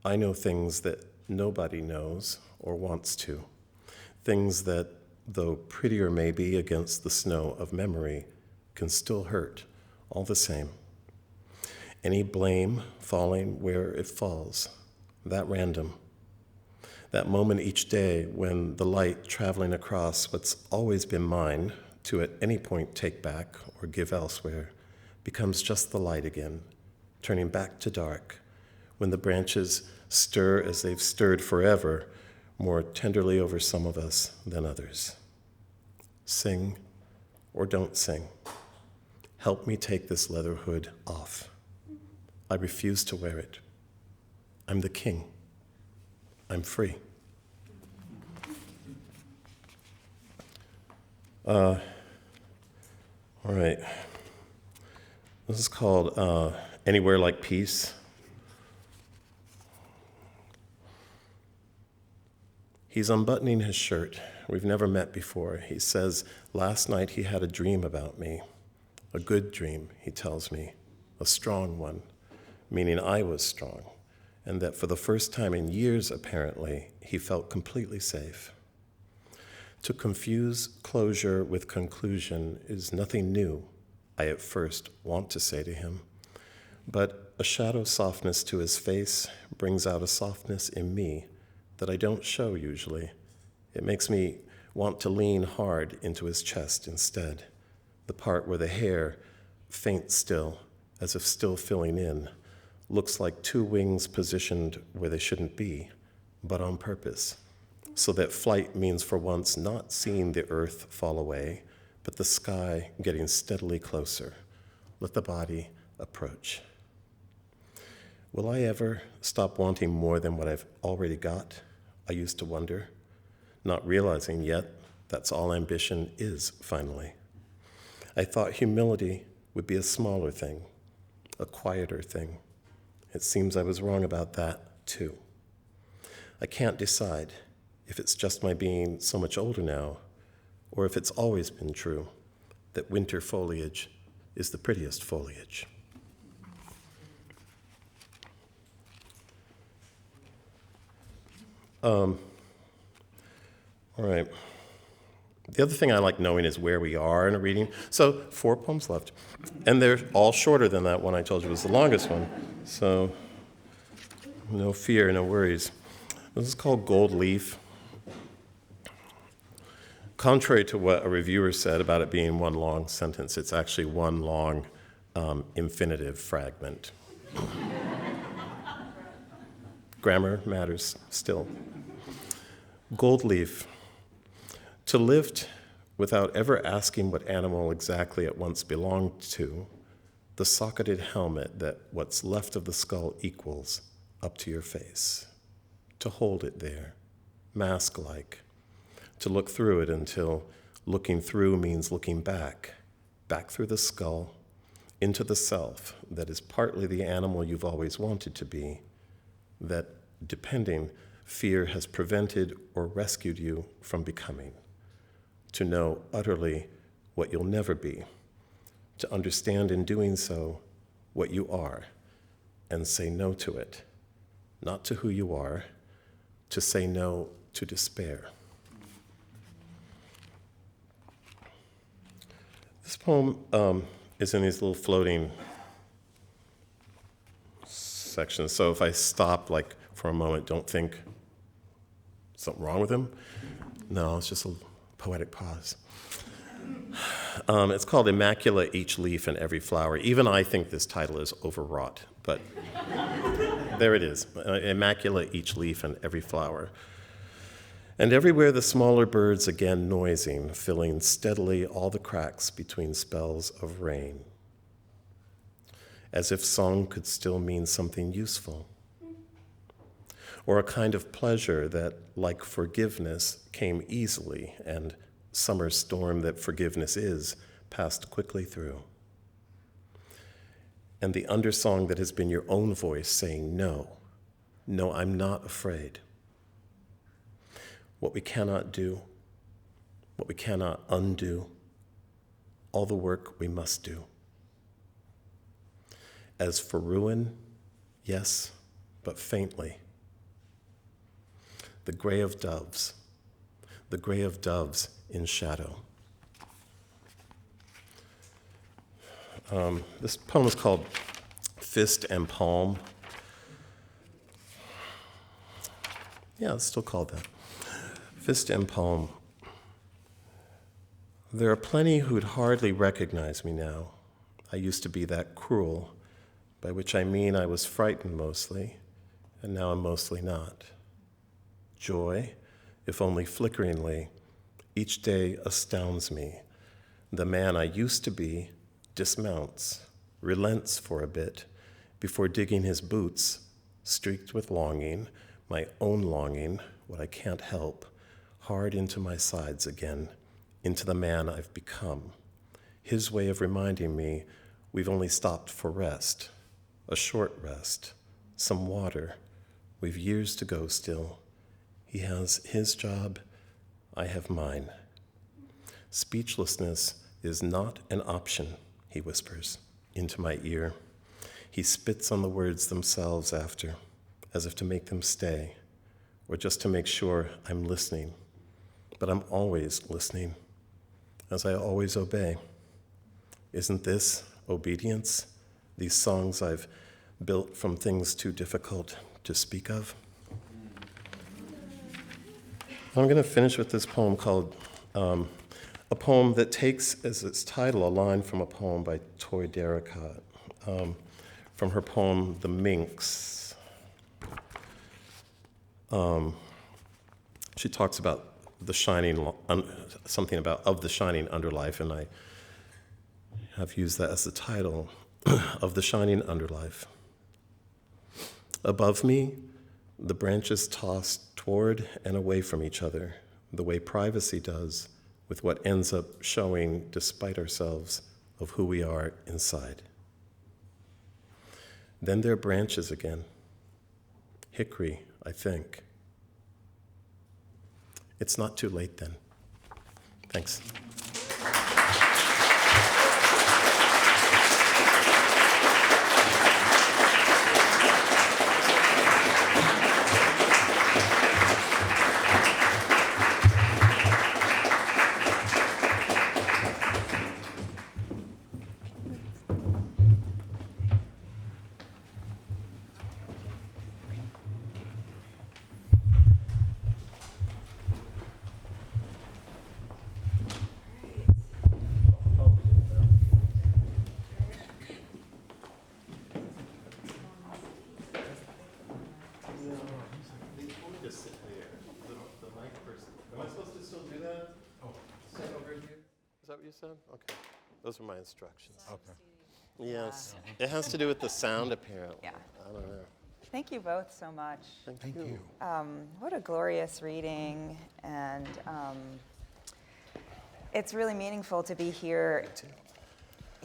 Speaker 4: I know things that nobody knows or wants to, things that, though prettier maybe against the snow of memory, can still hurt all the same. Any blame falling where it falls, that random. That moment each day when the light traveling across what's always been mine to at any point take back or give elsewhere becomes just the light again, turning back to dark, when the branches stir as they've stirred forever, more tenderly over some of us than others. Sing or don't sing. Help me take this leather hood off. I refuse to wear it. I'm the king. I'm free. All right. This is called Anywhere Like Peace. He's unbuttoning his shirt. We've never met before. He says, last night he had a dream about me. A good dream, he tells me. A strong one, meaning I was strong. And that for the first time in years, apparently, he felt completely safe. To confuse closure with conclusion is nothing new, I at first want to say to him. But a shadow softness to his face brings out a softness in me that I don't show usually. It makes me want to lean hard into his chest instead, the part where the hair, faint still, as if still filling in, looks like 2 wings positioned where they shouldn't be, but on purpose, so that flight means for once not seeing the earth fall away, but the sky getting steadily closer. Let the body approach. Will I ever stop wanting more than what I've already got? I used to wonder, not realizing yet that's all ambition is, finally. I thought humility would be a smaller thing, a quieter thing. It seems I was wrong about that, too. I can't decide if it's just my being so much older now, or if it's always been true that winter foliage is the prettiest foliage. All right. The other thing I like knowing is where we are in a reading. So 4 poems left. And they're all shorter than that one I told you was the longest one. So no fear, no worries. This is called Gold Leaf. Contrary to what a reviewer said about it being one long sentence, it's actually one long infinitive fragment. Grammar matters still. Gold leaf. To lift without ever asking what animal exactly it once belonged to, the socketed helmet that what's left of the skull equals up to your face. To hold it there, mask-like, to look through it until looking through means looking back through the skull, into the self that is partly the animal you've always wanted to be, that, depending, fear has prevented or rescued you from becoming, to know utterly what you'll never be, to understand in doing so what you are, and say no to it, not to who you are, to say no to despair. This poem is in these little floating sections, so if I stop like for a moment, don't think something wrong with him. No, it's just a poetic pause. It's called Immaculate Each Leaf and Every Flower. Even I think this title is overwrought, but there it is. Immaculate each leaf and every flower. And everywhere the smaller birds again noising, filling steadily all the cracks between spells of rain. As if song could still mean something useful. Or a kind of pleasure that, like forgiveness, came easily, and summer storm that forgiveness is, passed quickly through. And the undersong that has been your own voice saying, no, I'm not afraid. What we cannot do, what we cannot undo, all the work we must do. As for ruin, yes, but faintly. The gray of doves in shadow. This poem is called Fist and Palm. Yeah, it's still called that. Fist and Palm. There are plenty who'd hardly recognize me now. I used to be that cruel, by which I mean I was frightened mostly, and now I'm mostly not. Joy, if only flickeringly, each day astounds me. The man I used to be dismounts, relents for a bit, before digging his boots, streaked with longing, my own longing, what I can't help, hard into my sides again, into the man I've become. His way of reminding me we've only stopped for rest, a short rest, some water. We've years to go still. He has his job, I have mine. Speechlessness is not an option, he whispers into my ear. He spits on the words themselves after, as if to make them stay, or just to make sure I'm listening. But I'm always listening, as I always obey. Isn't this obedience, these songs I've built from things too difficult to speak of? I'm going to finish with this poem called, a poem that takes as its title a line from a poem by Toy Derricott, from her poem, The Minx. She talks about the shining, something about of the shining underlife, and I have used that as the title of the shining underlife. Above me, the branches toss toward and away from each other, the way privacy does with what ends up showing, despite ourselves, of who we are inside. Then there are branches again. Hickory, I think. It's not too late then. Thanks. You said? Okay. Those are my instructions.
Speaker 3: Okay.
Speaker 4: Yes. It has to do with the sound, apparently.
Speaker 2: Yeah.
Speaker 4: I don't know.
Speaker 2: Thank you both so much.
Speaker 3: Thank you.
Speaker 2: What a glorious reading, and it's really meaningful to be here,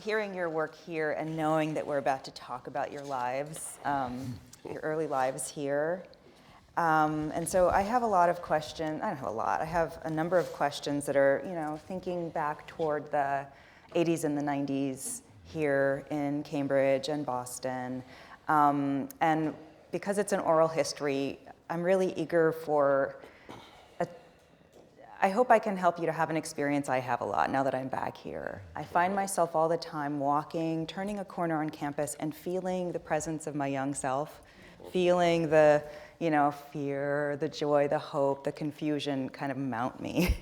Speaker 2: hearing your work here and knowing that we're about to talk about your lives, your early lives here. And so I have a lot of questions. I don't have a lot. I have a number of questions that are, thinking back toward the 80s and the 90s here in Cambridge and Boston. And because it's an oral history, I'm really eager for I hope I can help you to have an experience I have a lot now that I'm back here. I find myself all the time walking, turning a corner on campus and feeling the presence of my young self, feeling the, fear, the joy, the hope, the confusion kind of mount me.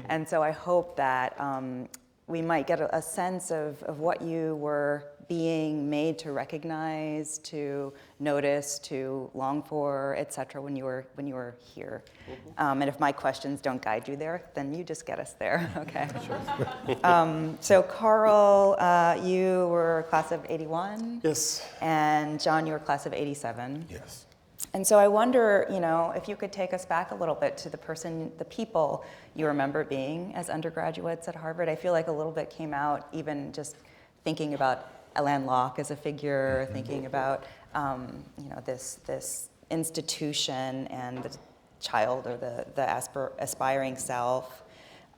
Speaker 2: And so I hope that we might get a sense of what you were being made to recognize, to notice, to long for, et cetera, when you were here. And if my questions don't guide you there, then you just get us there, okay? Sure. So Carl, you were class of 81?
Speaker 4: Yes.
Speaker 2: And John, you were class of 87?
Speaker 3: Yes.
Speaker 2: And so I wonder, if you could take us back a little bit to the people you remember being as undergraduates at Harvard. I feel like a little bit came out even just thinking about Alain Locke as a figure, thinking about, this institution and the child or the aspiring self.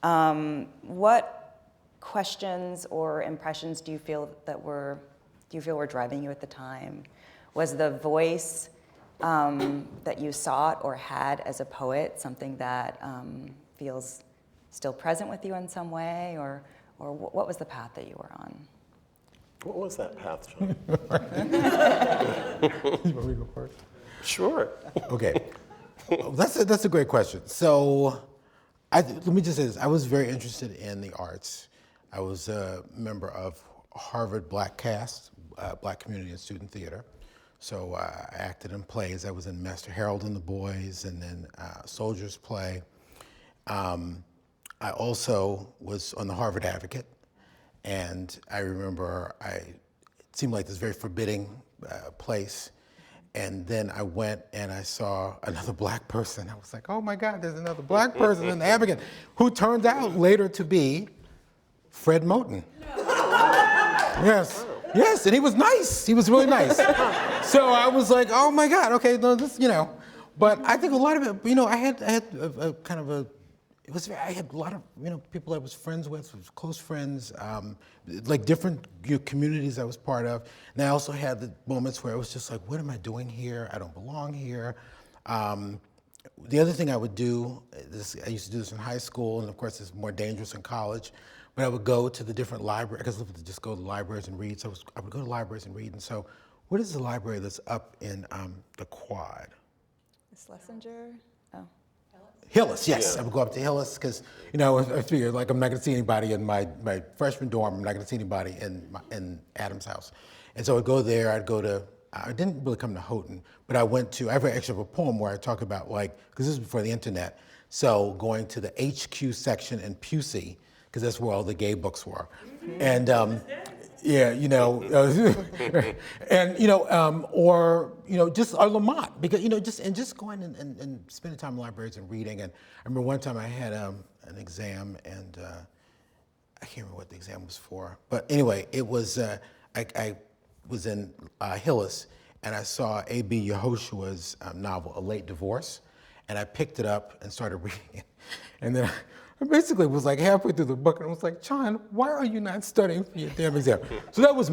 Speaker 2: What questions or impressions do you feel were driving you at the time? Was the voice that you sought or had as a poet something that feels still present with you in some way, or what was the path that you were on?
Speaker 4: What was that path, John?
Speaker 3: You want me to go first?
Speaker 4: Sure.
Speaker 3: Okay. That's a great question. So let me just say this. I was very interested in the arts. I was a member of Harvard Black Cast, Black Community and Student Theater. So I acted in plays. I was in Master Harold and the Boys, and then Soldier's Play. I also was on the Harvard Advocate, and I remember it seemed like this very forbidding place. And then I went and I saw another black person. I was like, oh my God, there's another black person in the Advocate, who turned out later to be Fred Moten. Yes. Yes, and he was nice. He was really nice. So I was like, oh my God, okay, no, this, But I think a lot of it, I had a kind of a, I had a lot of, people I was friends with, close friends, like different communities I was part of. And I also had the moments where I was just like, what am I doing here? I don't belong here. The other thing I would do, I used to do this in high school, and of course it's more dangerous in college, but I would go to the different libraries, because I would just go to the libraries and read. So I would go to libraries and read. And so what is the library that's up in the Quad?
Speaker 2: The Schlesinger? Oh.
Speaker 3: Hillis, yes. Yeah. I would go up to Hillis because, I figured like I'm not going to see anybody in my freshman dorm. I'm not going to see anybody in Adam's house. And so I'd go there. I didn't really come to Houghton, but I actually have a poem where I talk about because this was before the internet, so going to the HQ section in Pusey, because that's where all the gay books were. And just Lamont, because just going and spending time in libraries and reading. And I remember one time I had an exam, and I can't remember what the exam was for, but anyway, it was I was in Hillis, and I saw A.B. Yehoshua's novel, A Late Divorce, and I picked it up and started reading it, and then I basically was like halfway through the book, and I was like, John, why are you not studying for your damn exam? So that was.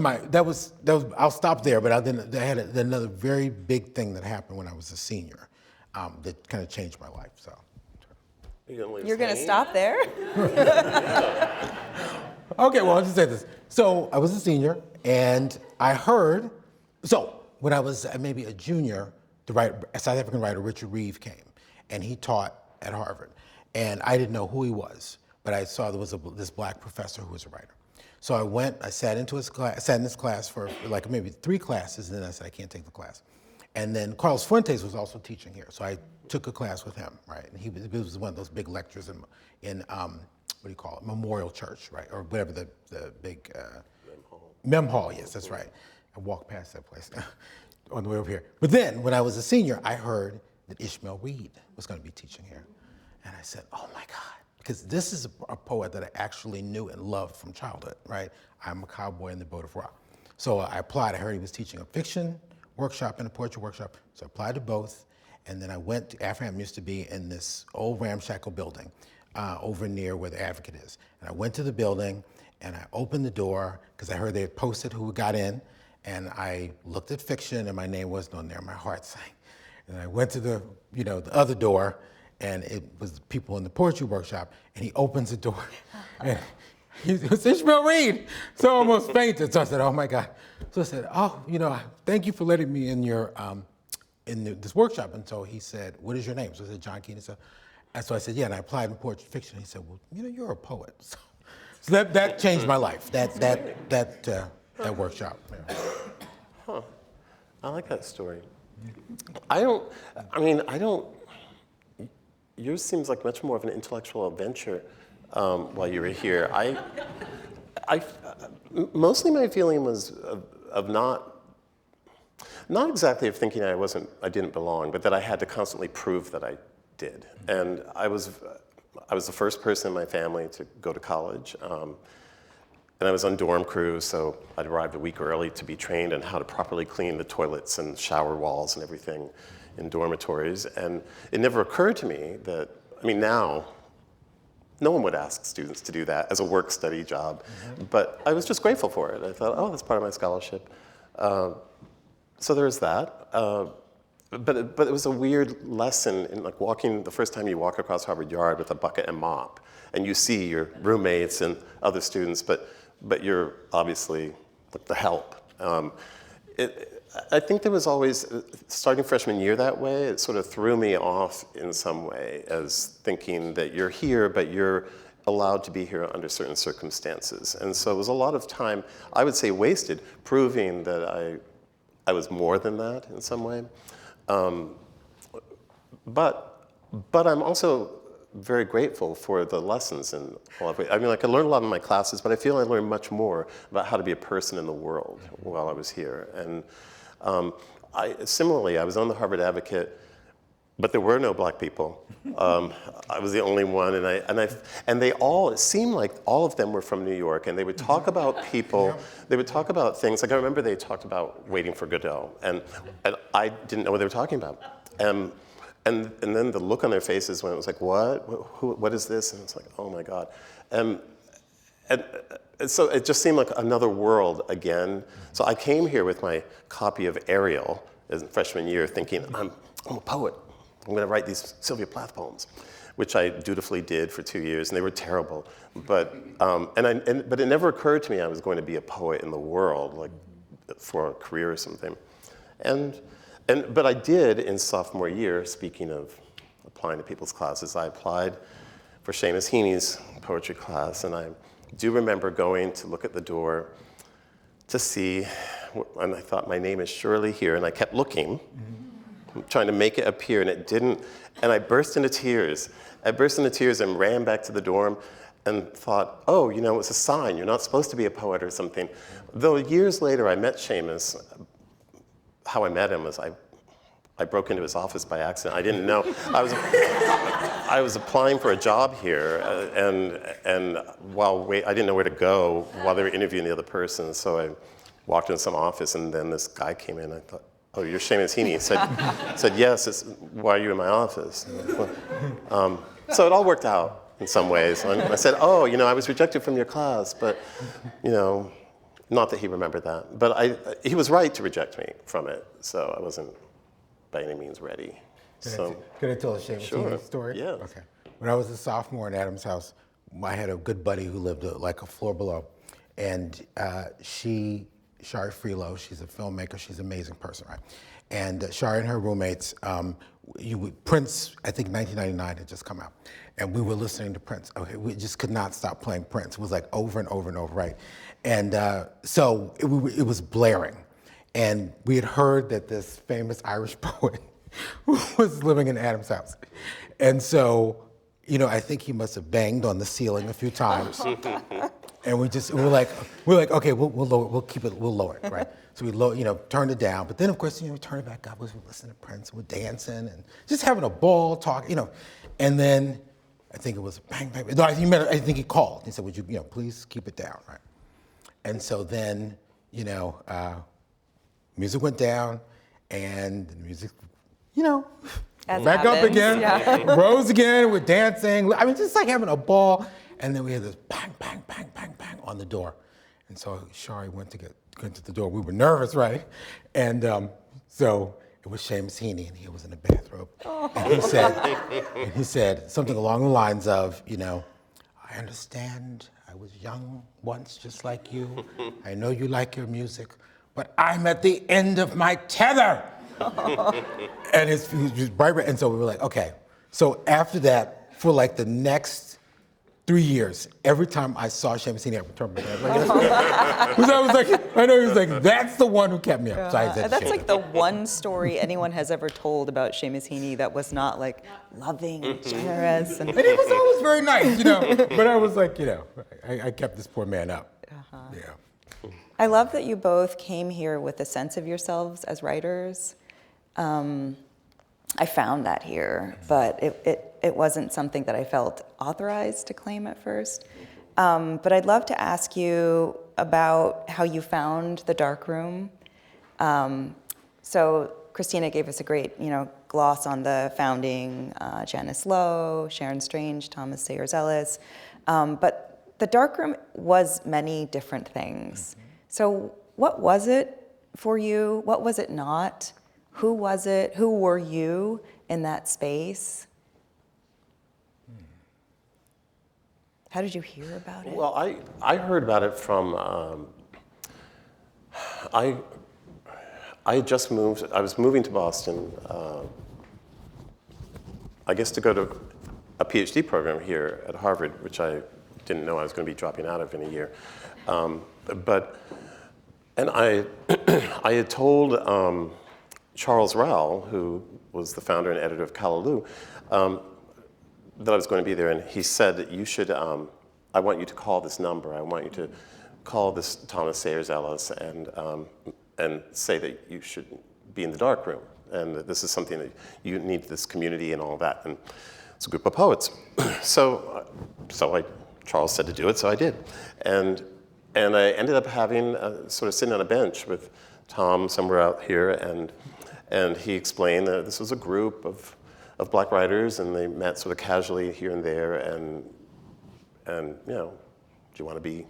Speaker 3: I'll stop there, but I had another very big thing that happened when I was a senior that kind of changed my life. So.
Speaker 2: You're going to stop there?
Speaker 3: Okay, well, I'll just say this. So I was a senior, and I heard, when I was maybe a junior, a South African writer, Richard Reeve, came, and he taught at Harvard. And I didn't know who he was, but I saw there was this black professor who was a writer. So I sat in his class for like maybe 3 classes, and then I said, I can't take the class. And then Carlos Fuentes was also teaching here, so I took a class with him, right? And he was one of those big lectures in what do you call it, Memorial Church, right? Or whatever the big, Mem Hall, yes, that's right. I walked past that place. on the way over here. But then, when I was a senior, I heard that Ishmael Reed was going to be teaching here. And I said, oh my God, because this is a poet that I actually knew and loved from childhood, right? I'm a cowboy in the boat of rock. So I applied. I heard he was teaching a fiction workshop and a poetry workshop. So I applied to both. And then I went to African used to be in this old ramshackle building over near where the Advocate is. And I went to the building and I opened the door because I heard they had posted who got in. And I looked at fiction and my name wasn't on there. My heart sank. And I went to the other door, and it was people in the poetry workshop, and he opens the door, and it's Ishmael Reed. So I almost fainted. So I said, oh my God. So I said, oh, thank you for letting me in your this workshop. And so he said, what is your name? So I said, John Keene. And so I said, yeah, and I applied in poetry fiction. He said, well, you're a poet. So that changed my life. That workshop. Yeah.
Speaker 4: Huh. I like that story. Yours seems like much more of an intellectual adventure while you were here. Mostly my feeling was of not exactly of thinking I didn't belong, but that I had to constantly prove that I did. And I was the first person in my family to go to college. And I was on dorm crew, so I'd arrived a week early to be trained on how to properly clean the toilets and shower walls and everything in dormitories. And it never occurred to me that, now, no one would ask students to do that as a work-study job. Mm-hmm. But I was just grateful for it. I thought, oh, that's part of my scholarship. So there was that. But it was a weird lesson in like walking, the first time you walk across Harvard Yard with a bucket and mop, and you see your roommates and other students, but you're obviously the help. I think there was always, starting freshman year that way, it sort of threw me off in some way as thinking that you're here, but you're allowed to be here under certain circumstances. And so it was a lot of time, I would say wasted, proving that I was more than that in some way. But I'm also very grateful for the lessons in all of it. I learned a lot in my classes, but I feel I learned much more about how to be a person in the world while I was here. And similarly, I was on the Harvard Advocate, but there were no black people. I was the only one, and they all, it seemed like all of them were from New York, and they would talk about people, they would talk about things, like I remember they talked about waiting for Godot, and I didn't know what they were talking about. And then the look on their faces when it was like, what is this? And it's like, oh my God. And so it just seemed like another world again. So I came here with my copy of Ariel in freshman year thinking, I'm a poet. I'm going to write these Sylvia Plath poems, which I dutifully did for 2 years, and they were terrible. But it never occurred to me I was going to be a poet in the world, like for a career or something. But I did in sophomore year, speaking of applying to people's classes, I applied for Seamus Heaney's poetry class, and I do remember going to look at the door to see, and I thought my name is surely here, and I kept looking, trying to make it appear, and it didn't, and I burst into tears. I burst into tears and ran back to the dorm and thought, oh, it's a sign, you're not supposed to be a poet or something. Though years later I met Seamus. How I met him was I broke into his office by accident. I didn't know. I was applying for a job here, and I didn't know where to go while they were interviewing the other person. So I walked into some office, and then this guy came in. I thought, oh, you're Seamus Heaney. He said, yes. Why are you in my office? So it all worked out in some ways. And I said, oh, I was rejected from your class, but not that he remembered that, but he was right to reject me from it, so I wasn't by any means ready.
Speaker 3: Could I tell a Seamus story?
Speaker 4: Yeah.
Speaker 3: Okay. When I was a sophomore in Adam's house, I had a good buddy who lived like a floor below, and Shari Freelo, she's a filmmaker, she's an amazing person, right? And Shari and her roommates, Prince, I think 1999 had just come out, and we were listening to Prince. Okay, we just could not stop playing Prince. It was like over and over and over, right? And so it was blaring. And we had heard that this famous Irish poet was living in Adam's house. And so, I think he must have banged on the ceiling a few times. And we're like, okay, we'll lower it, right? So we turned it down, but then of course, we turned it back up. We listening to Prince, we're dancing and just having a ball, talking, And then I think it was bang, bang. No, I think he called. He said, would you, please keep it down, right? And so then, music went down, and the music,
Speaker 2: As
Speaker 3: back up
Speaker 2: happens,
Speaker 3: again,
Speaker 2: yeah.
Speaker 3: rose again, we're dancing. I mean, just like having a ball. And then we had this bang, bang, bang, bang, bang on the door. And so Shari went to the door. We were nervous, right? And so it was Seamus Heaney, and he was in a bathrobe. Oh. And he said something along the lines of, I understand I was young once just like you. I know you like your music, but I'm at the end of my tether. And he was bright red. And so we were like, okay. So after that, for like the next 3 years, every time I saw Seamus Heaney, I would turn my head like that. I know he was like, that's the one who kept me up. So I said,
Speaker 2: That's like the one story anyone has ever told about Seamus Heaney that was not like loving and generous. And
Speaker 3: he was always very nice, But I was like, I kept this poor man up. Yeah.
Speaker 2: I love that you both came here with a sense of yourselves as writers. I found that here, but it wasn't something that I felt authorized to claim at first. But I'd love to ask you about how you found the dark room. So Christina gave us a great, gloss on the founding, Janice Lowe, Sharon Strange, Thomas Sayers Ellis. But the dark room was many different things. So what was it for you? What was it not? Who was it? Who were you in that space? How did you hear about it?
Speaker 4: Well, I heard about it from, I had just moved, I was moving to Boston, I guess to go to a PhD program here at Harvard, which I didn't know I was going to be dropping out of in a year. And I had told Charles Rowell, who was the founder and editor of Callaloo, that I was going to be there, and he said that you should, I want you to call this number. I want you to call this Thomas Sayers Ellis and say that you should be in the dark room, and that this is something that you need, this community and all that. And it's a group of poets. So Charles said to do it, so I did. And I ended up having, sort of sitting on a bench with Tom somewhere out here, and he explained that this was a group of Black writers, and they met sort of casually here and there, and do you want to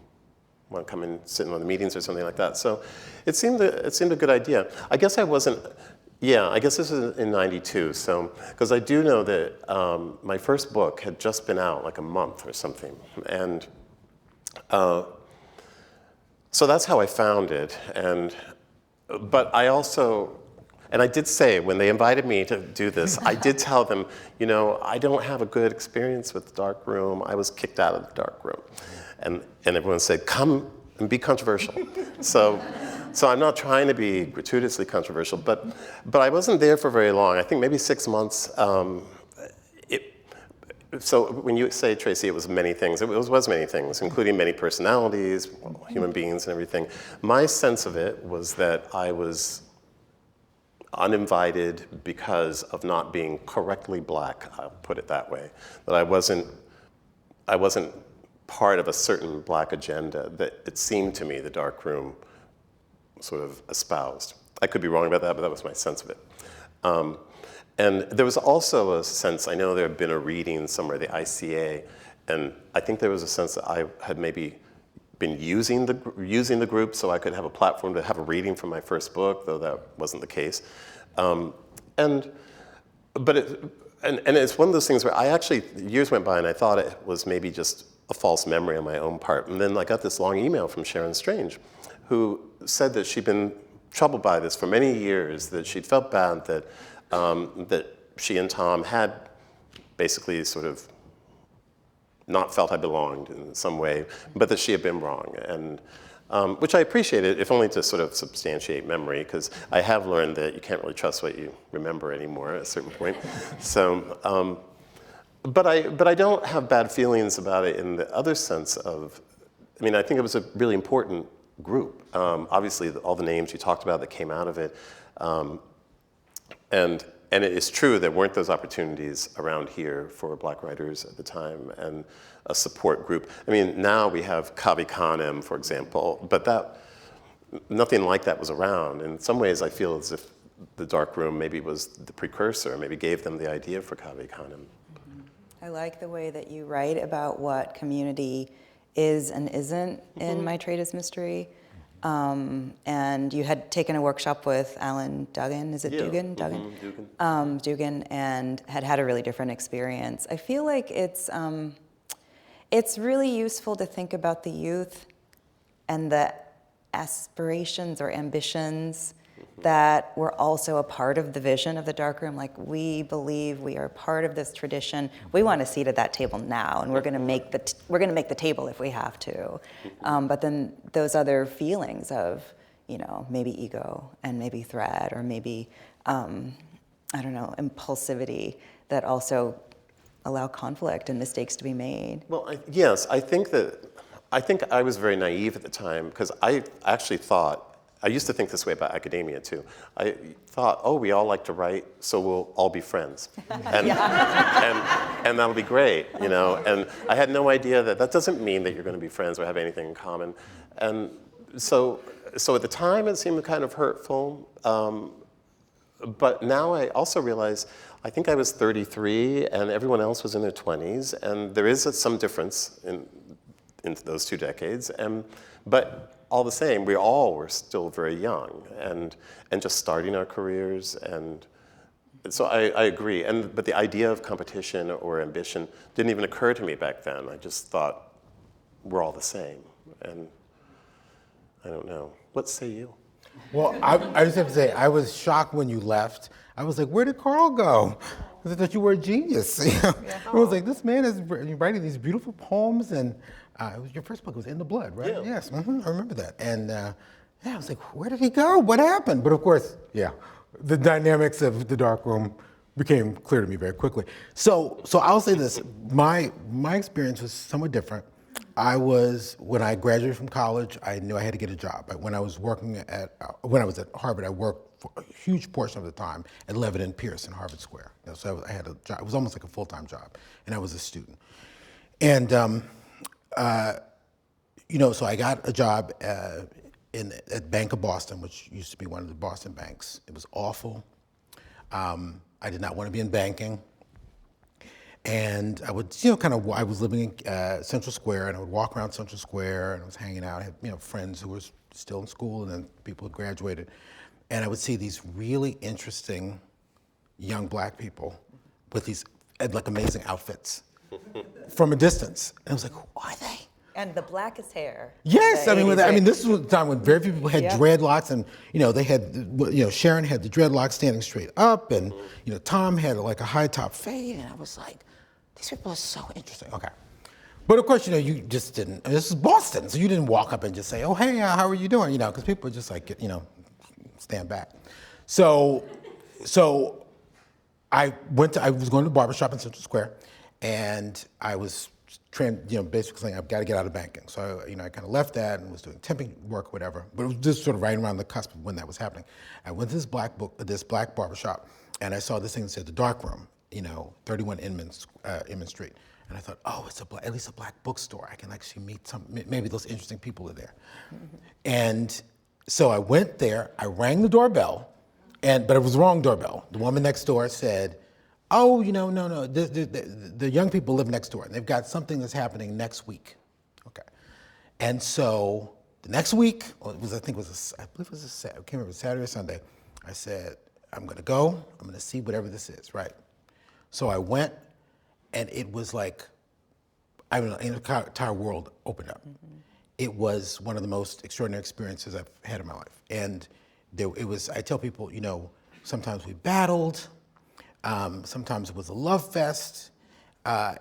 Speaker 4: come and sit in one of the meetings or something like that? So it seemed a good idea. I guess I wasn't. Yeah, I guess this was in '92. So because I do know that my first book had just been out like a month or something, and so that's how I found it. But I also. And I did say, when they invited me to do this, I did tell them, I don't have a good experience with the dark room. I was kicked out of the dark room. And everyone said, come and be controversial. So I'm not trying to be gratuitously controversial, but I wasn't there for very long. I think maybe 6 months. So when you say, Tracy, it was many things, it was many things, including many personalities, human beings and everything. My sense of it was that I was uninvited because of not being correctly Black, I'll put it that way. That I wasn't part of a certain Black agenda that it seemed to me the dark room sort of espoused. I could be wrong about that, but that was my sense of it. And there was also a sense, I know there had been a reading somewhere, the ICA, and I think there was a sense that I had maybe been using the group so I could have a platform to have a reading from my first book, though that wasn't the case. And it's one of those things where I actually, years went by and I thought it was maybe just a false memory on my own part. And then I got this long email from Sharon Strange, who said that she'd been troubled by this for many years, that she'd felt bad that she and Tom had basically sort of not felt I belonged in some way, but that she had been wrong, and which I appreciated, if only to sort of substantiate memory, because I have learned that you can't really trust what you remember anymore at a certain point. So, but I don't have bad feelings about it in the other sense of I mean, I think it was a really important group. Obviously, all the names you talked about that came out of it. And it is true there weren't those opportunities around here for Black writers at the time and a support group. I mean, now we have Kavi Khanem, for example, but nothing like that was around. In some ways, I feel as if the dark room maybe was the precursor, maybe gave them the idea for Kavi Khanem.
Speaker 2: I like the way that you write about what community is and isn't in My Trade is Mystery. And you had taken a workshop with Alan Duggan, is it Dugan? Duggan? Dugan, and had a really different experience. I feel like it's really useful to think about the youth and the aspirations or ambitions that were also a part of the vision of the darkroom. Like, we believe we are part of this tradition. We want a seat at that table now, and we're going to make the table if we have to. But then those other feelings of, maybe ego and maybe threat or maybe impulsivity that also allow conflict and mistakes to be made.
Speaker 4: Well, yes, I think I was very naive at the time because I actually thought. I used to think this way about academia too. I thought, we all like to write, so we'll all be friends, and that'll be great, And I had no idea that doesn't mean that you're going to be friends or have anything in common. And so at the time it seemed kind of hurtful, but now I also realize I think I was 33 and everyone else was in their 20s, and there is some difference in those 2 decades, but. All the same, we all were still very young and just starting our careers, and so I agree. But the idea of competition or ambition didn't even occur to me back then. I just thought we're all the same, and I don't know. What say you?
Speaker 3: Well, I just have to say, I was shocked when you left. I was like, where did Carl go? Because I thought you were a genius. I was like, this man is writing these beautiful poems, and it was your first book. It was In the Blood, right?
Speaker 4: Yeah.
Speaker 3: Yes, I remember that. And I was like, where did he go? What happened? But of course, the dynamics of the dark room became clear to me very quickly. So I'll say this: my experience was somewhat different. When I graduated from college, I knew I had to get a job. When I was at Harvard, I worked for a huge portion of the time at Levitt and Pierce in Harvard Square. So I had a job. It was almost like a full-time job, and I was a student. And so I got a job at Bank of Boston, which used to be one of the Boston banks. It was awful. I did not want to be in banking. And I would, I was living in Central Square, and I would walk around Central Square, and I was hanging out. I had, friends who were still in school, and then people who graduated. And I would see these really interesting young Black people with these amazing outfits from a distance. And I was like, who are they?
Speaker 2: And the blackest hair.
Speaker 3: Yes, this was a time when very few people had dreadlocks, and they had, Sharon had the dreadlocks standing straight up, and Tom had a high top fade, and I was like, these people are so interesting. Okay, but of course, you just didn't. This is Boston, so you didn't walk up and just say, oh, hey, how are you doing? Because people are just stand back. So I was going to the barbershop in Central Square, and I was basically saying, I've got to get out of banking. So, I kind of left that and was doing temping work or whatever, but it was just sort of right around the cusp of when that was happening. I went to this black barbershop, and I saw this thing that said The Dark Room, 31 Inman Street. And I thought, it's at least a Black bookstore. I can actually meet maybe those interesting people are there. Mm-hmm. And so I went there, I rang the doorbell, but it was the wrong doorbell. The woman next door said, no, the young people live next door, and they've got something that's happening next week. Okay. And so the next week, I believe it was I can't remember, it was Saturday or Sunday, I said, I'm going to go, I'm going to see whatever this is, right? So I went, and it was like, the entire world opened up. Mm-hmm. It was one of the most extraordinary experiences I've had in my life. And I tell people, sometimes we battled, sometimes it was a love fest.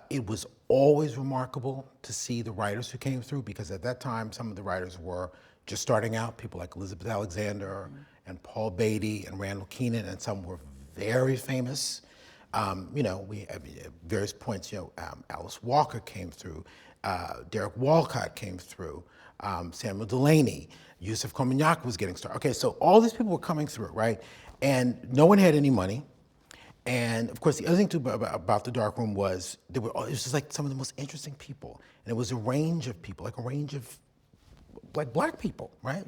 Speaker 3: It was always remarkable to see the writers who came through, because at that time, some of the writers were just starting out, people like Elizabeth Alexander and Paul Beatty and Randall Keenan, and some were very famous. I mean, at various points, Alice Walker came through, Derek Walcott came through, Samuel Delaney, Yusuf Komunyak was getting started. Okay, so all these people were coming through, right? And no one had any money. And of course, the other thing too about the dark room was it was just like some of the most interesting people, and it was a range of people, like a range of like black people, right?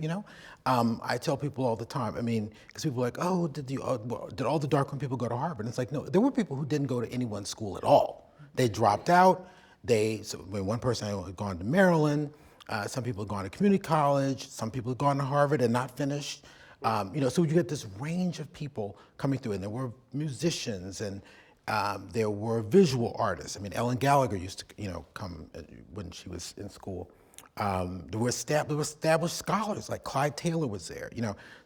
Speaker 3: I tell people all the time. I mean, because people are like, oh, did all the dark room people go to Harvard? And it's like, no, there were people who didn't go to any one school at all. They dropped out. One person had gone to Maryland. Some people had gone to community college. Some people had gone to Harvard and not finished. So you get this range of people coming through, and there were musicians, and there were visual artists. I mean, Ellen Gallagher used to, come when she was in school. There were established scholars, like Clyde Taylor was there,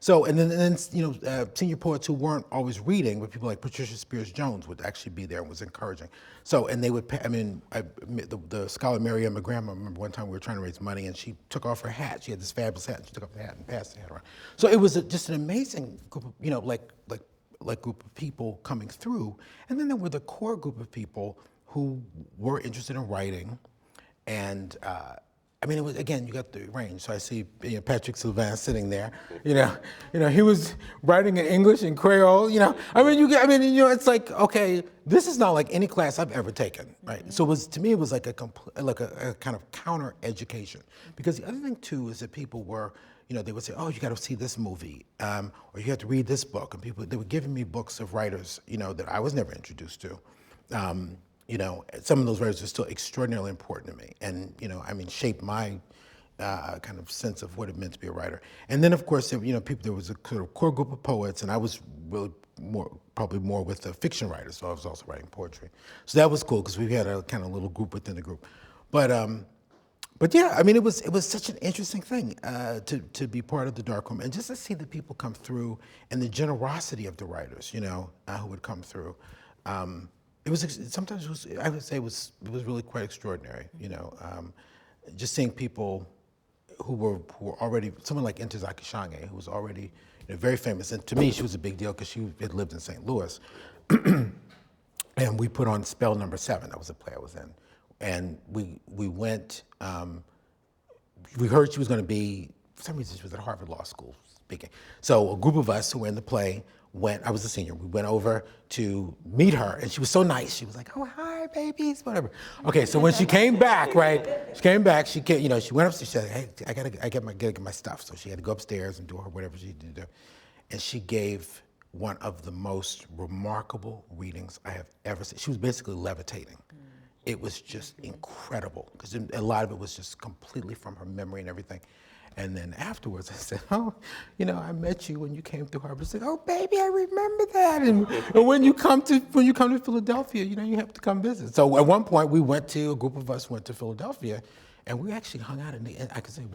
Speaker 3: So, and then senior poets who weren't always reading, but people like Patricia Spears Jones would actually be there and was encouraging. So, and they would, the scholar Mary Emma Graham, I remember one time we were trying to raise money and she took off her hat. She had this fabulous hat and she took off the hat and passed the hat around. So it was just an amazing group of, like group of people coming through. And then there were the core group of people who were interested in writing and, it was, again, you got the range. So I see Patrick Sylvain sitting there. He was writing in English and Creole. It's like, okay, this is not like any class I've ever taken, right? So to me, it was like a kind of counter education. Because the other thing too is that people were, they would say, oh, you got to see this movie, or you have to read this book, and they were giving me books of writers, that I was never introduced to. Some of those writers are still extraordinarily important to me and, shaped my kind of sense of what it meant to be a writer. And then, of course, there was a sort of core group of poets, and I was really probably more with the fiction writers, so I was also writing poetry. So that was cool because we had a kind of little group within the group. But yeah, it was such an interesting thing to be part of the darkroom and just to see the people come through and the generosity of the writers, who would come through. I would say it was really quite extraordinary, just seeing people who were already, someone like Ntozake Shange, who was already very famous, and to me she was a big deal because she had lived in St. Louis, and we put on Spell Number 7, that was a play I was in, and we went, we heard she was going to be, for some reason she was at Harvard Law School speaking, so a group of us who were in the play I was a senior, we went over to meet her, and she was so nice. She was like, oh, hi, babies, whatever. Okay, so when she came back, right, she went upstairs, she said, hey, I gotta get my stuff. So she had to go upstairs and do her whatever she had to do. And she gave one of the most remarkable readings I have ever seen. She was basically levitating. It was just incredible, because a lot of it was just completely from her memory and everything. And then afterwards, I said, oh, I met you when you came through Harvard. I said, oh, baby, I remember that. And when you come to Philadelphia, you have to come visit. So at one point, a group of us went to Philadelphia, and we actually hung out we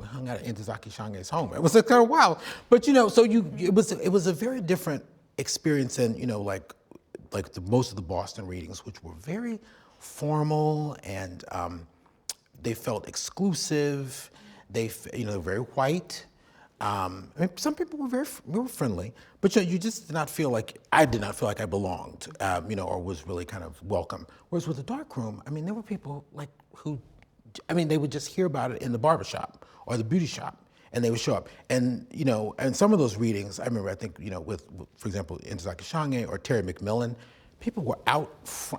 Speaker 3: hung out at Ntozake Shange's home. It was kind of wild, but it was a very different experience than most of the Boston readings, which were very formal and they felt exclusive. They were very white. Some people were friendly, but you just did not feel like, I did not feel like I belonged, or was really kind of welcome. Whereas with the darkroom, there were people they would just hear about it in the barbershop or the beauty shop, and they would show up. And, and some of those readings, I remember, with for example, Ntozake Shange or Terry McMillan, people were out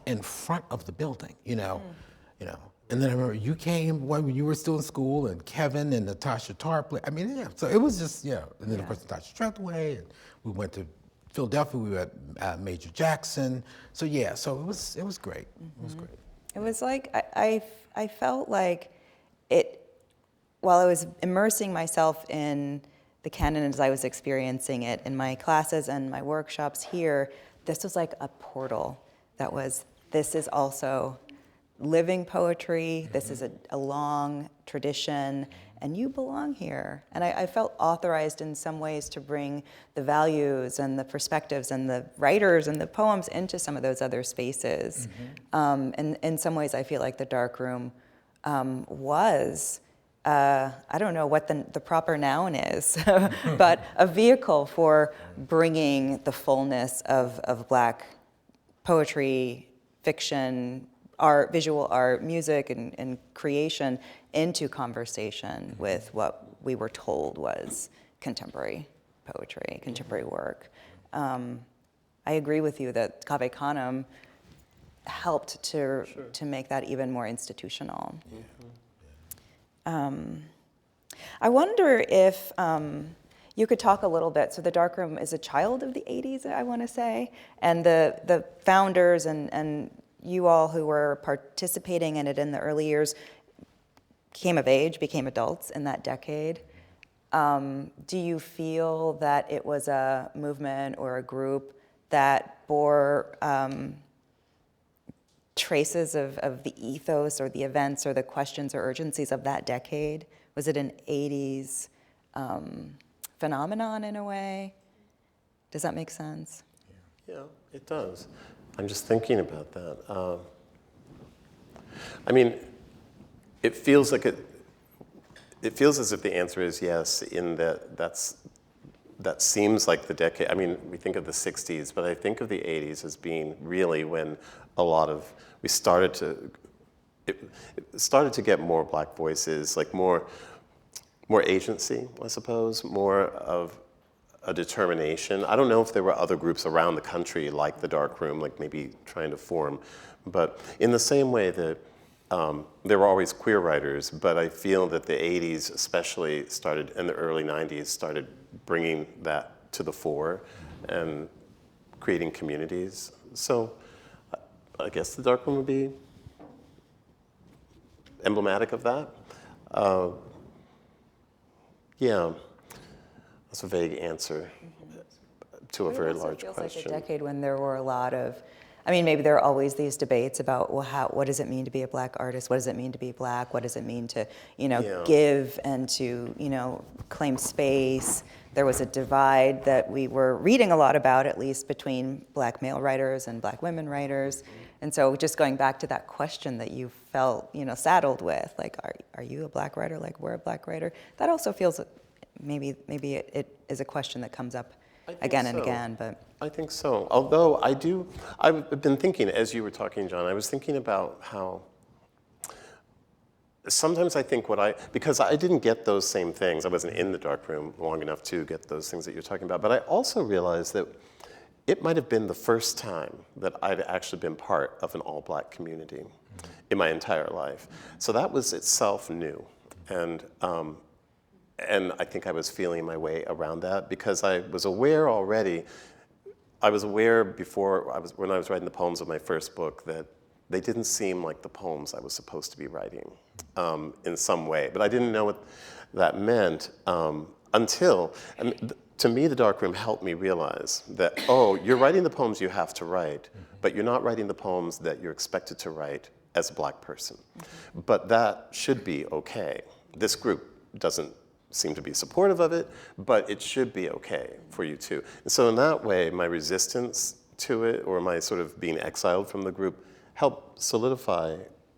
Speaker 3: in front of the building, And then I remember you came when you were still in school, and Kevin and Natasha Tarpley. So it was just, And then, of course, Natasha Trethewey, and we went to Philadelphia, we were at Major Jackson. So, so it was great. It was great.
Speaker 2: It was like, I felt like while I was immersing myself in the canon as I was experiencing it in my classes and my workshops here, this was like a portal this is also living poetry. This is a long tradition, and you belong here. And I felt authorized in some ways to bring the values and the perspectives and the writers and the poems into some of those other spaces. And in some ways, I feel like the darkroom was, I don't know what the proper noun is, but a vehicle for bringing the fullness of Black poetry, fiction, art, visual art, music, and creation into conversation with what we were told was contemporary poetry, contemporary work. I agree with you that Cave Canem helped to make that even more institutional. I wonder if you could talk a little bit. So the Darkroom is a child of the 80s, I want to say, and the founders and you all who were participating in it in the early years came of age, became adults in that decade. Do you feel that it was a movement or a group that bore traces of the ethos or the events or the questions or urgencies of that decade? Was it an 80s phenomenon in a way? Does that make sense?
Speaker 4: Yeah, it does. I'm just thinking about that. I mean, it feels like it feels as if the answer is yes, in that seems like the decade. I mean, we think of the 60s, but I think of the 80s as being really when it started to get more Black voices, like more agency, I suppose, more of a determination. I don't know if there were other groups around the country like the Darkroom, like maybe trying to form, but in the same way that there were always queer writers, but I feel that the 80s especially started, and the early 90s started bringing that to the fore and creating communities. So I guess the Darkroom would be emblematic of that. Yeah, that's a vague answer to a very large question.
Speaker 2: It feels like a decade when there were a lot of, I mean, maybe there are always these debates about, well, what does it mean to be a Black artist? What does it mean to be Black? What does it mean to, give and to, claim space? There was a divide that we were reading a lot about, at least between Black male writers and Black women writers. And so just going back to that question that you felt, saddled with, like, are you a Black writer? Like, we're a Black writer? That also feels, maybe it is a question that comes up again and again, but.
Speaker 4: I think so. Although I've been thinking, as you were talking, John, I was thinking about how sometimes I think because I didn't get those same things, I wasn't in the Darkroom long enough to get those things that you're talking about, but I also realized that it might have been the first time that I'd actually been part of an all-Black community in my entire life. So that was itself new. And I think I was feeling my way around that because I was aware already. I was aware when I was writing the poems of my first book that they didn't seem like the poems I was supposed to be writing in some way. But I didn't know what that meant until, to me, the Darkroom helped me realize that, you're writing the poems you have to write, but you're not writing the poems that you're expected to write as a Black person. But that should be okay. This group doesn't seem to be supportive of it, but it should be okay for you too. And so in that way, my resistance to it, or my sort of being exiled from the group, helped solidify,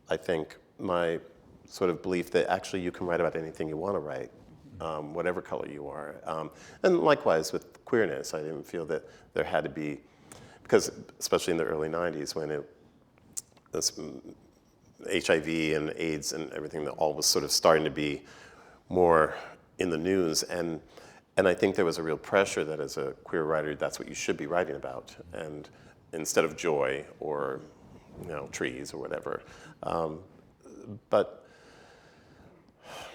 Speaker 4: I think, my sort of belief that actually you can write about anything you want to write, whatever color you are. And likewise with queerness, I didn't feel that there had to be, because especially in the early 90s when HIV and AIDS and everything that all was sort of starting to be more in the news, and I think there was a real pressure that as a queer writer, that's what you should be writing about, and instead of joy or trees or whatever. But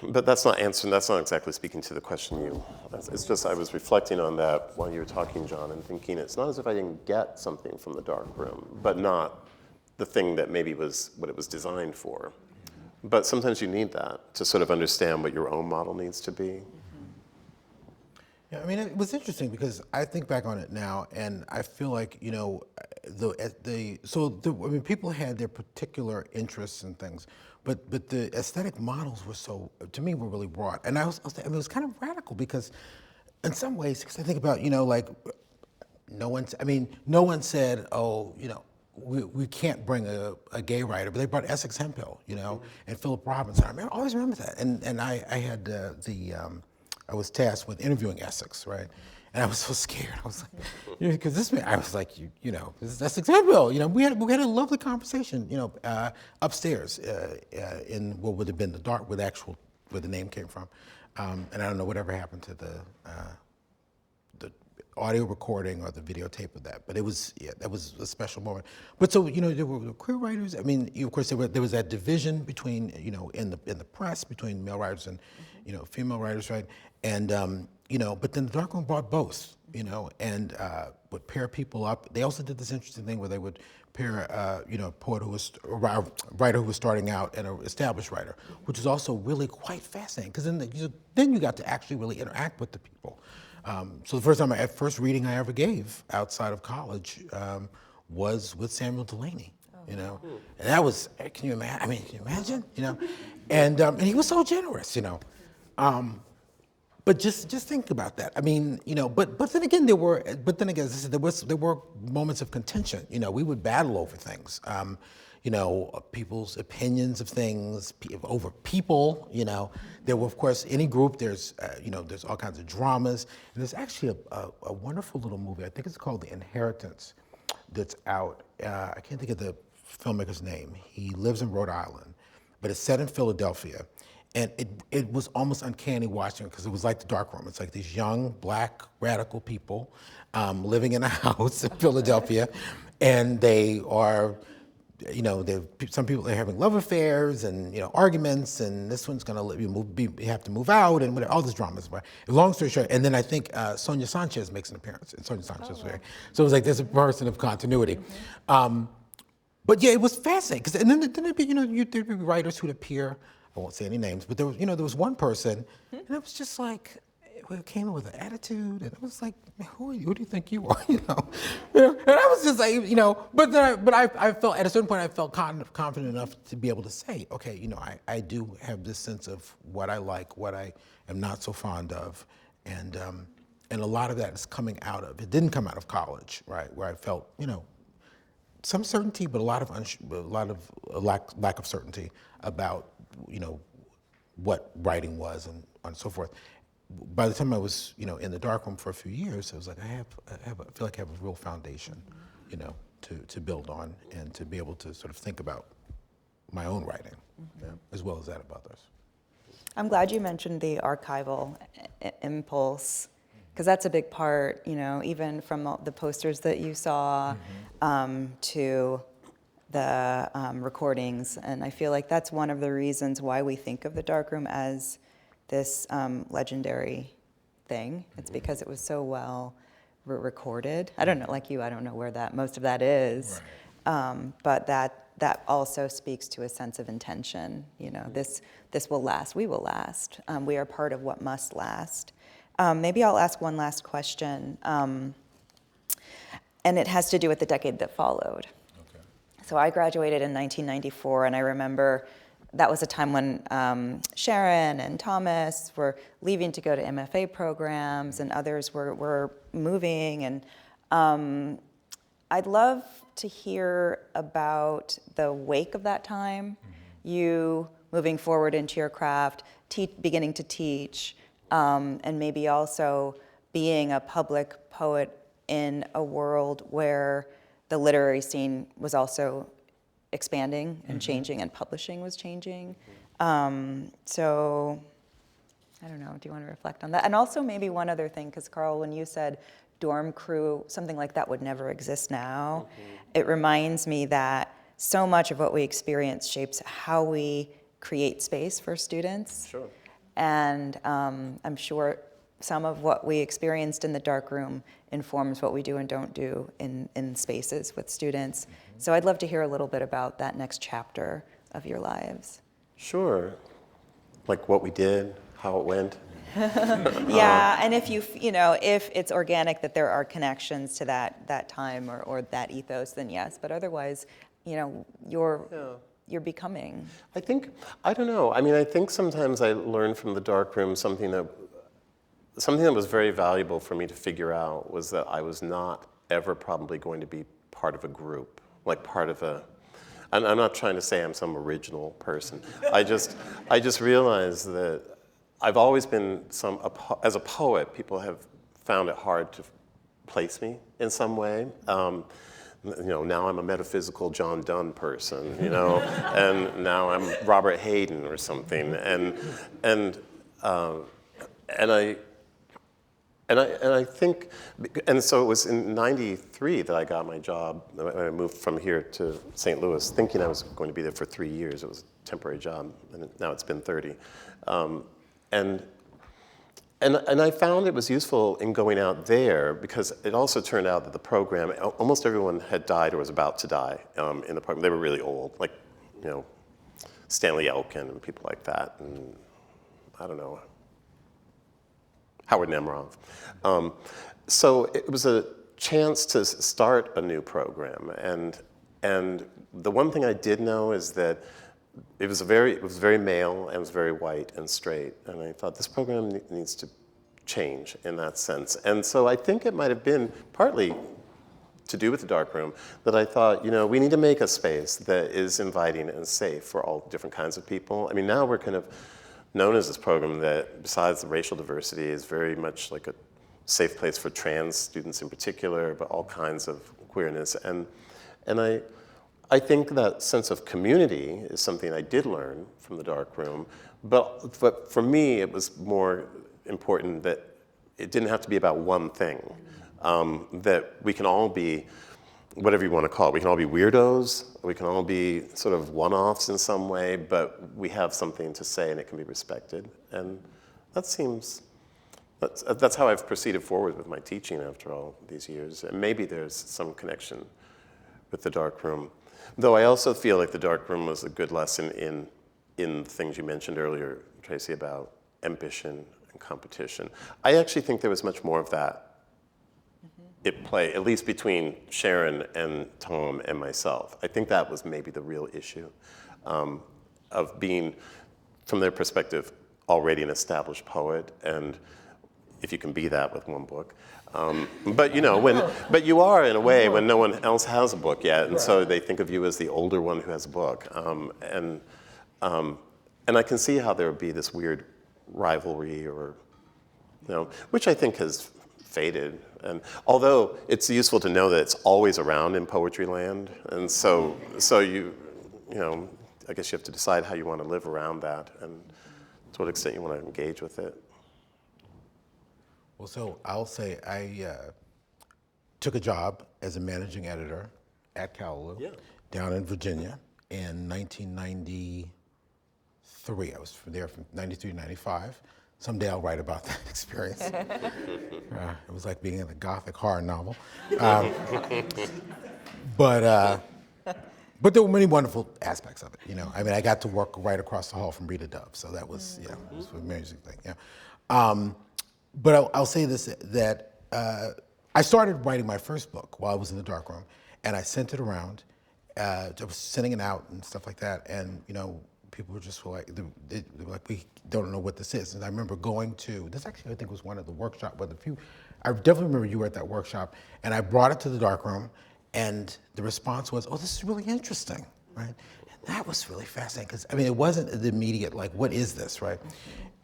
Speaker 4: that's not answering. That's not exactly speaking to the question It's just I was reflecting on that while you were talking, John, and thinking it's not as if I didn't get something from the Darkroom, but not the thing that maybe was what it was designed for. But sometimes you need that to sort of understand what your own model needs to be.
Speaker 3: Yeah, I mean, it was interesting because I think back on it now, and I feel like people had their particular interests and things, but the aesthetic models were were really broad, and it was kind of radical because, in some ways, because I think about no one said we can't bring a gay writer, but they brought Essex Hemphill, and Philip Robinson. I always remember that. And I had I was tasked with interviewing Essex, right? And I was so scared. I was like, because this man, I was like, that's acceptable. We had a lovely conversation, upstairs in what would have been the dark, where the name came from. And I don't know whatever happened to the audio recording or the videotape of that, but that was a special moment. But so, there were queer writers. I mean, of course, there was that division between, in the press between male writers and, female writers, right? And, but then the darkroom brought both, and would pair people up. They also did this interesting thing where they would pair, a poet a writer who was starting out and an established writer, which is also really quite fascinating, because then you got to actually really interact with the people. So the first reading I ever gave outside of college was with Samuel Delany, and that was, can you imagine? I mean, can you imagine? And he was so generous, But just think about that. I mean, but then again, as I said, there were moments of contention. We would battle over things. People's opinions of things, over people, There were, of course, any group, there's all kinds of dramas. And there's actually a wonderful little movie, I think it's called The Inheritance, that's out. I can't think of the filmmaker's name. He lives in Rhode Island, but it's set in Philadelphia. And it was almost uncanny watching it, because it was like the dark room. It's like these young, black, radical people living in a house in Philadelphia, and they are, some people are having love affairs and arguments, and this one's gonna let you have to move out, and whatever, all this drama. Long story short, and then I think Sonia Sanchez makes an appearance, and Sonia Sanchez, so it was like there's a person of continuity. But yeah, it was fascinating, and then there'd be there'd be writers who'd appear. I won't say any names, but there was one person, and it was just like, it came in with an attitude, and it was like, who do you think you are, And I was just like, but I felt, at a certain point, I felt confident enough to be able to say, okay, I do have this sense of what I like, what I am not so fond of, and a lot of that is coming out of, it didn't come out of college, right, where I felt, some certainty, but a lot of lack of certainty about, what writing was and so forth. By the time I was, in the darkroom for a few years, I was like, I feel like I have a real foundation, to build on, and to be able to sort of think about my own writing, as well as that of others.
Speaker 2: I'm glad you mentioned the archival impulse, because that's a big part, even from the posters that you saw to the recordings. And I feel like that's one of the reasons why we think of the darkroom as this legendary thing. It's because it was so well recorded. I don't know, like you, I don't know where most of that is. Right. But that also speaks to a sense of intention. This will last, we will last. We are part of what must last. Maybe I'll ask one last question. And it has to do with the decade that followed. Okay. So I graduated in 1994, and I remember that was a time when Sharon and Thomas were leaving to go to MFA programs, and others were moving. And I'd love to hear about the wake of that time, you moving forward into your craft, beginning to teach, and maybe also being a public poet in a world where the literary scene was also expanding and changing, and publishing was changing. So, I don't know, do you want to reflect on that? And also maybe one other thing, because Carl, when you said dorm crew, something like that would never exist now, it reminds me that so much of what we experience shapes how we create space for students. Sure. And I'm sure some of what we experienced in the dark room informs what we do and don't do in spaces with students. So I'd love to hear a little bit about that next chapter of your lives.
Speaker 4: Sure. Like what we did, how it went.
Speaker 2: Yeah, and if if it's organic, that there are connections to that time or that ethos, then yes. But otherwise, you're becoming.
Speaker 4: I don't know. I mean, I think sometimes I learned from the dark room something that was very valuable for me to figure out was that I was not ever probably going to be part of a group, like part of a. I'm not trying to say I'm some original person. I just realized that I've always been as a poet, people have found it hard to place me in some way. Now I'm a metaphysical John Donne person, and now I'm Robert Hayden or something, and I think, and so it was in '93 that I got my job. I moved from here to St. Louis, thinking I was going to be there for 3 years. It was a temporary job, and now it's been 30. And I found it was useful in going out there because it also turned out that the program, almost everyone had died or was about to die in the program. They were really old, like, Stanley Elkin and people like that, and I don't know, Howard Nemerov. So it was a chance to start a new program, and the one thing I did know is that it was very male and it was very white and straight, and I thought this program needs to change in that sense. And so I think it might have been partly to do with the darkroom that I thought, we need to make a space that is inviting and safe for all different kinds of people. I mean, now we're kind of known as this program that, besides the racial diversity, is very much like a safe place for trans students in particular, but all kinds of queerness. And I think that sense of community is something I did learn from the darkroom, but for me, it was more important that it didn't have to be about one thing, that we can all be, whatever you want to call it, we can all be weirdos, we can all be sort of one-offs in some way, but we have something to say and it can be respected. And that's how I've proceeded forward with my teaching after all these years. And maybe there's some connection with the darkroom. Though I also feel like the darkroom was a good lesson in things you mentioned earlier, Tracy, about ambition and competition. I actually think there was much more of that at play, at least between Sharon and Tom and myself. I think that was maybe the real issue of being, from their perspective, already an established poet, and if you can be that with one book. But you are in a way when no one else has a book yet, and so they think of you as the older one who has a book. And I can see how there would be this weird rivalry, or which I think has faded. And although it's useful to know that it's always around in poetry land, and so you I guess you have to decide how you want to live around that and to what extent you want to engage with it.
Speaker 3: Well, so I'll say I took a job as a managing editor at Callaloo down in Virginia in 1993. I was there from 93 to 95. Someday I'll write about that experience. It was like being in a Gothic horror novel. But there were many wonderful aspects of it. I mean, I got to work right across the hall from Rita Dove, so that was, it was an amazing thing. But I'll say this, that I started writing my first book while I was in the darkroom, and I sent it around. I was sending it out and stuff like that, and people were just like, they were like, we don't know what this is. And I remember going to, this actually I think was one of the workshops, but I definitely remember you were at that workshop, and I brought it to the darkroom, and the response was, oh, this is really interesting, right? And that was really fascinating, because I mean, it wasn't the immediate, like, what is this, right?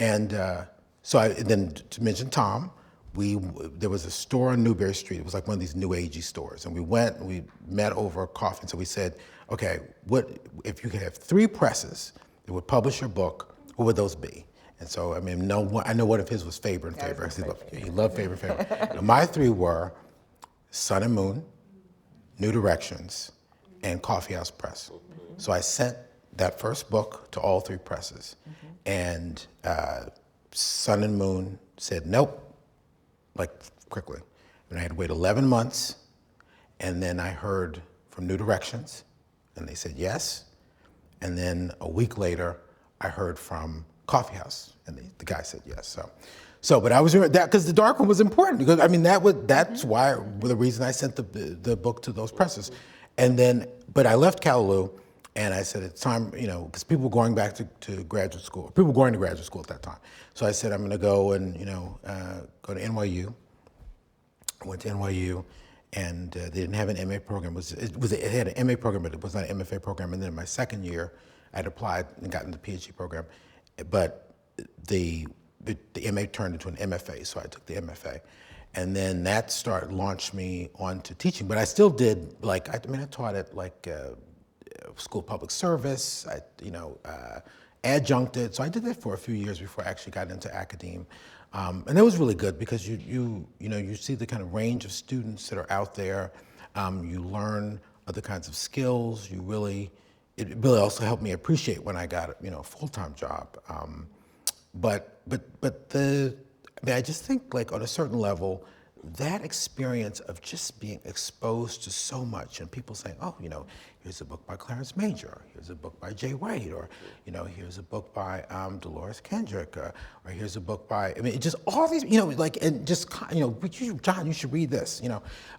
Speaker 3: And then to mention Tom, there was a store on Newberry Street. It was like one of these new agey stores. And we went and we met over coffee. And so we said, okay, what if you could have 3 presses that would publish your book, what would those be? And so, I mean, I know one of his was Faber and Faber. He loved Faber and Faber. And my 3 were Sun and Moon, New Directions, and Coffee House Press. So I sent that first book to all 3 presses. And Sun and Moon said nope, like quickly. And I had to wait 11 months, and then I heard from New Directions, and they said yes. And then a week later, I heard from Coffee House, and the guy said yes. But I was that because the darkroom was important, because I mean that's why the reason I sent the book to those presses. And then, but I left Callaloo. And I said, it's time, because people were going back to graduate school. People were going to graduate school at that time. So I said, I'm going to go and, go to NYU. I went to NYU, and they didn't have an MA program. It had an MA program, but it was not an MFA program. And then in my second year, I'd applied and gotten the PhD program. But the MA turned into an MFA, so I took the MFA. And then that launched me onto teaching. But I still did, I taught at school of public service, adjuncted. So I did that for a few years before I actually got into academe. And that was really good because you see the kind of range of students that are out there. You learn other kinds of skills. It really also helped me appreciate when I got a full-time job. I just think on a certain level, that experience of just being exposed to so much and people saying, oh, here's a book by Clarence Major, here's a book by Jay White, or, here's a book by Dolores Kendrick, or here's a book by, just all these, and just, John, you should read this,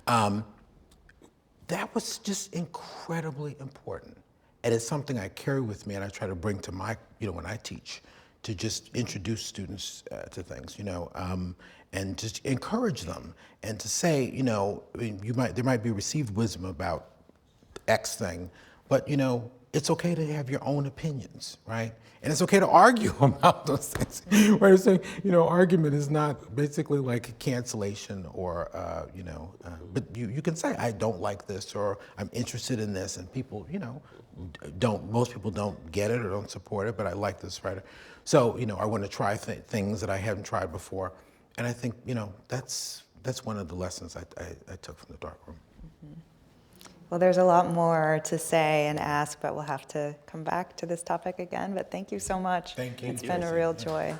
Speaker 3: that was just incredibly important. And it's something I carry with me and I try to bring to my, when I teach, to just introduce students to things, and just encourage them and to say, there might be received wisdom about X thing, but it's okay to have your own opinions, right? And it's okay to argue about those things. Right? So, argument is not basically like cancellation or, but you can say, I don't like this, or I'm interested in this, and people, most people don't get it or don't support it, but I like this writer. So, I want to try things that I haven't tried before. And I think, that's one of the lessons I took from the dark room.
Speaker 2: Mm-hmm. Well, there's a lot more to say and ask, but we'll have to come back to this topic again. But thank you so much.
Speaker 3: Thank you.
Speaker 2: It's been a real joy.